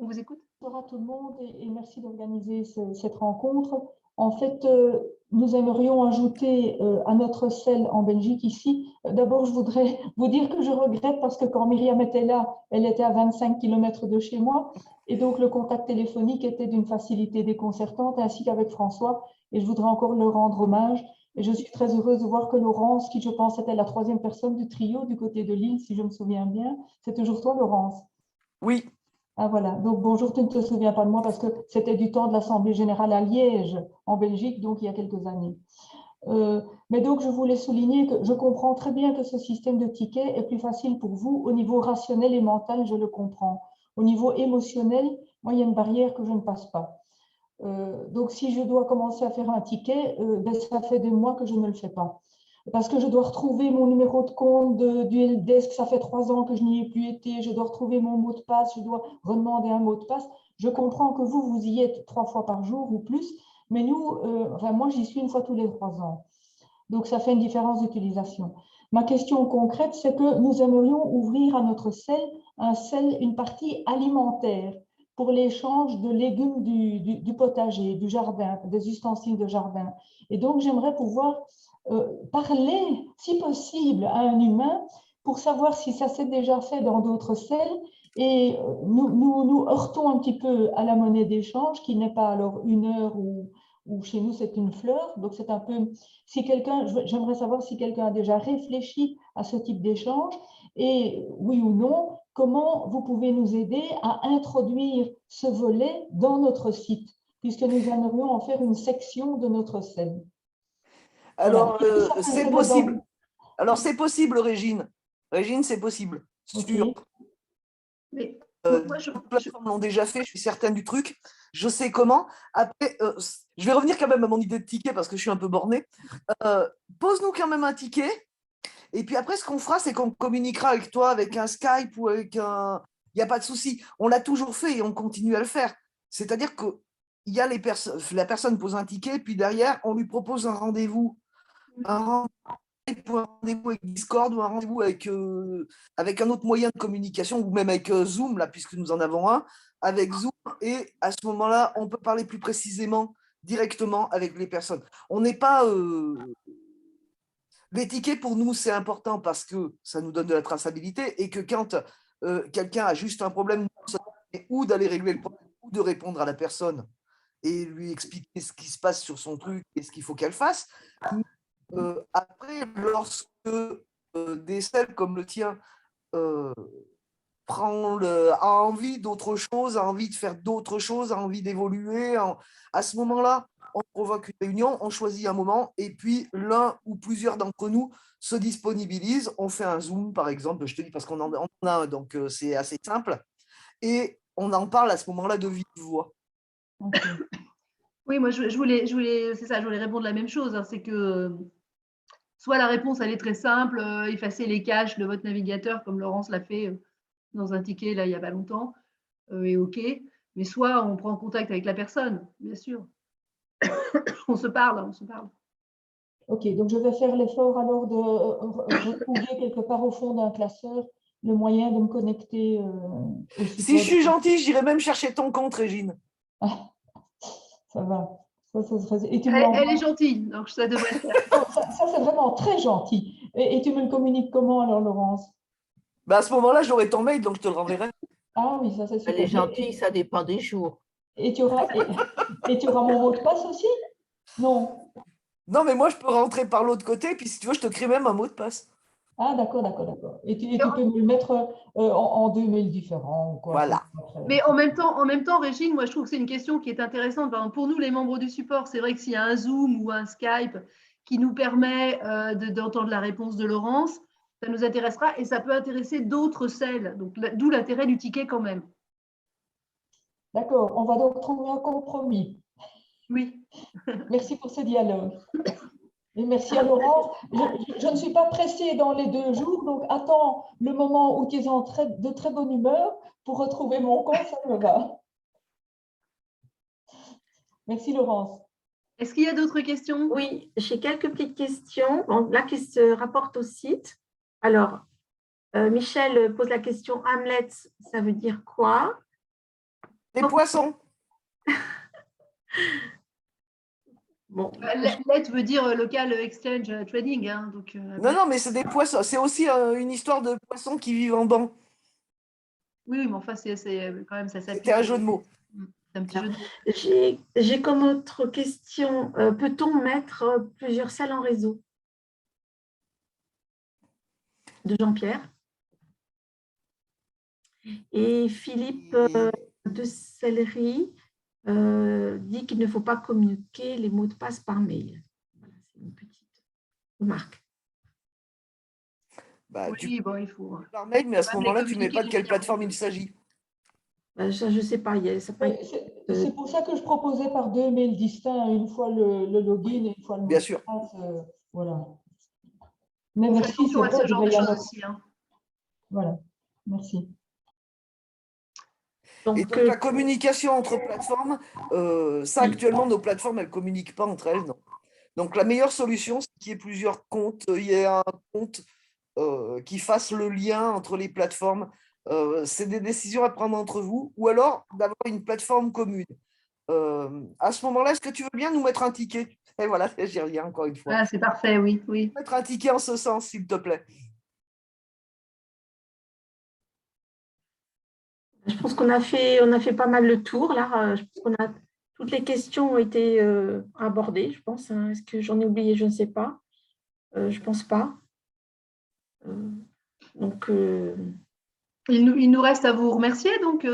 Bonjour à tout le monde et merci d'organiser cette rencontre. En fait, nous aimerions ajouter à notre selle en Belgique ici. D'abord, je voudrais vous dire que je regrette parce que quand Myriam était là, elle était à 25 km de chez moi. Et donc, le contact téléphonique était d'une facilité déconcertante, ainsi qu'avec François. Et je voudrais encore leur rendre hommage. Et je suis très heureuse de voir que Laurence, qui je pense était la troisième personne du trio du côté de Lille, si je me souviens bien, c'est toujours toi, Laurence. Oui. Ah voilà, donc bonjour, tu ne te souviens pas de moi parce que c'était du temps de l'Assemblée générale à Liège, en Belgique, donc il y a quelques années. Mais donc je voulais souligner que je comprends très bien que ce système de tickets est plus facile pour vous au niveau rationnel et mental, je le comprends. Au niveau émotionnel, moi il y a une barrière que je ne passe pas. Donc si je dois commencer à faire un ticket, ben, ça fait des mois que je ne le fais pas. Parce que je dois retrouver mon numéro de compte du helpdesk, ça fait 3 ans que je n'y ai plus été, je dois retrouver mon mot de passe, je dois redemander un mot de passe. Je comprends que vous, vous y êtes 3 fois par jour ou plus, mais nous, enfin, moi, j'y suis une fois tous les 3 ans. Donc, ça fait une différence d'utilisation. Ma question concrète, c'est que nous aimerions ouvrir à notre selle une partie alimentaire pour l'échange de légumes du potager, du jardin, des ustensiles de jardin. Et donc, j'aimerais pouvoir parler, si possible, à un humain pour savoir si ça s'est déjà fait dans d'autres selles. Et nous heurtons un petit peu à la monnaie d'échange, qui n'est pas alors 1 heure ou chez nous c'est une fleur. Donc c'est un peu, si quelqu'un, j'aimerais savoir si quelqu'un a déjà réfléchi à ce type d'échange et oui ou non, comment vous pouvez nous aider à introduire ce volet dans notre site, puisque nous aimerions en faire une section de notre scène. Alors, Voilà. c'est possible. Alors, c'est possible, Régine. Régine, c'est possible. Okay. Mais D'autres plateformes l'ont déjà fait, je suis certaine du truc. Je sais comment. Après, je vais revenir quand même à mon idée de ticket parce que je suis un peu bornée. Pose-nous quand même un ticket. Et puis après, ce qu'on fera, c'est qu'on communiquera avec toi, avec un Skype ou avec un... Il n'y a pas de souci. On l'a toujours fait et on continue à le faire. C'est-à-dire que la personne pose un ticket, puis derrière, on lui propose un rendez-vous. Un rendez-vous avec Discord ou un rendez-vous avec un autre moyen de communication ou même avec Zoom, là, puisque nous en avons un, avec Zoom. Et à ce moment-là, on peut parler plus précisément, directement avec les personnes. On n'est pas... Les tickets, pour nous, c'est important parce que ça nous donne de la traçabilité et que quand quelqu'un a juste un problème ou d'aller régler le problème ou de répondre à la personne et lui expliquer ce qui se passe sur son truc et ce qu'il faut qu'elle fasse. Après, lorsque des selles comme le tien a envie d'autre chose, a envie de faire d'autres choses, a envie d'évoluer, à ce moment-là, on provoque une réunion, on choisit un moment, et puis l'un ou plusieurs d'entre nous se disponibilisent. On fait un Zoom, par exemple, je te dis parce qu'on en a un, donc c'est assez simple, et on en parle à ce moment-là de vive voix. Oui, moi, je voulais, c'est ça, je voulais répondre la même chose. Hein, c'est que soit la réponse, elle est très simple, effacer les caches de votre navigateur, comme Laurence l'a fait dans un ticket, là, il n'y a pas longtemps, et OK. Mais soit on prend contact avec la personne, bien sûr. On se parle. Ok, donc je vais faire l'effort alors de retrouver quelque part au fond d'un classeur le moyen de me connecter au support. Si je suis gentille, j'irai même chercher ton compte, Régine. Ah, ça va. Ça serait... elle est gentille, donc ça devrait faire. Ça c'est vraiment très gentil. Et tu me le communiques comment alors, Laurence? Bah à ce moment-là, j'aurai ton mail, donc je te le renverrai. Ah oui, ça c'est super. Elle est gentille, ça dépend des jours. Et tu auras mon mot de passe aussi? Non. Non, mais moi, je peux rentrer par l'autre côté, puis si tu veux, je te crée même un mot de passe. Ah, d'accord. Et tu peux me le mettre en 2 mails différents. Quoi. Voilà. Mais en même temps, Régine, moi, je trouve que c'est une question qui est intéressante. Par exemple, pour nous, les membres du support, c'est vrai que s'il y a un Zoom ou un Skype qui nous permet d'entendre la réponse de Laurence, ça nous intéressera et ça peut intéresser d'autres selles. Donc, d'où l'intérêt du ticket quand même. D'accord. On va donc trouver un compromis. Oui. Merci pour ce dialogue. Et merci à Laurence. Je ne suis pas pressée dans les 2 jours, donc attends le moment où tu es de très bonne humeur pour retrouver mon compte, ça me va. Merci Laurence. Est-ce qu'il y a d'autres questions? Oui, j'ai quelques petites questions. Bon, là, qui se rapportent au site. Alors, Michel pose la question Hamlet, ça veut dire quoi? Des poissons. Bon, Let veut dire local exchange trading. Hein, donc, Non, mais c'est des poissons. C'est aussi une histoire de poissons qui vivent en banc. Oui, mais enfin, c'est quand même, ça s'applique. C'était un jeu de mots. C'est un petit jeu de mots. J'ai comme autre question, peut-on mettre plusieurs salles en réseau? De Jean-Pierre. Et Philippe de Sellerie dit qu'il ne faut pas communiquer les mots de passe par mail. Voilà, c'est une petite remarque. Oui, bon, il faut. Par mail, mais à ce moment-là, tu ne mets pas de quelle plateforme il s'agit. Ça, je ne sais pas. C'est pour ça que je proposais par 2 mails distincts, une fois le login et une fois le mot de passe. Voilà. Mais On fait merci, attention c'est à vrai, ce genre il de va y choses avoir- aussi. Hein. Voilà, merci. Et donc, la communication entre plateformes, ça actuellement, nos plateformes, elles ne communiquent pas entre elles. Non. Donc la meilleure solution, c'est qu'il y ait plusieurs comptes, il y ait un compte qui fasse le lien entre les plateformes. C'est des décisions à prendre entre vous, ou alors d'avoir une plateforme commune. À ce moment-là, est-ce que tu veux bien nous mettre un ticket? Et voilà, j'y reviens encore une fois. Ah, c'est parfait, oui. Mettre un ticket en ce sens, s'il te plaît. Je pense qu'on a fait pas mal le tour là. Je pense qu'on a toutes les questions ont été abordées, je pense. Hein. Est-ce que j'en ai oublié? Je ne sais pas. Je ne pense pas. Donc, il nous reste à vous remercier donc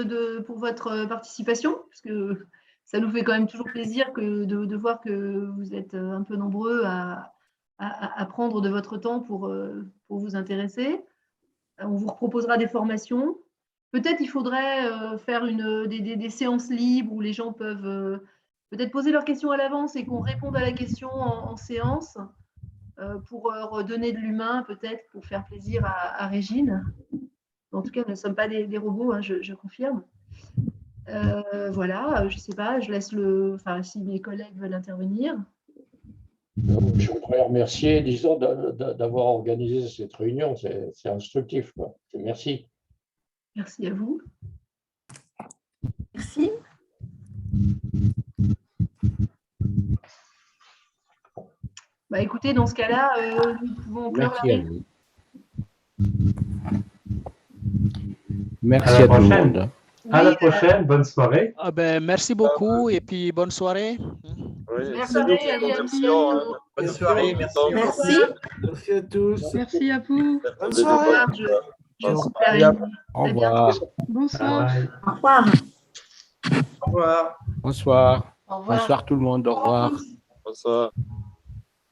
pour votre participation, parce que ça nous fait quand même toujours plaisir de voir que vous êtes un peu nombreux à prendre de votre temps pour vous intéresser. On vous proposera des formations. Peut-être il faudrait faire des séances libres où les gens peuvent peut-être poser leurs questions à l'avance et qu'on réponde à la question en séance pour redonner de l'humain, peut-être pour faire plaisir à Régine. En tout cas, nous ne sommes pas des robots, hein, je confirme. Voilà, je ne sais pas, je laisse si mes collègues veulent intervenir. Je voudrais remercier, disons, d'avoir organisé cette réunion. C'est instructif, quoi. Merci. Merci à vous. Merci. Bah, écoutez, dans ce cas-là, nous pouvons clore la réunion. Merci à tout le monde. À la prochaine, bonne soirée. Ah ben, merci beaucoup et puis bonne soirée. Merci, Bonne soirée, merci. Merci à tous. Merci à vous. Bonne soirée. Au revoir. Bonsoir. Au revoir. Au revoir. Bonsoir. Au revoir. Bonsoir tout le monde. Au revoir. Bonsoir.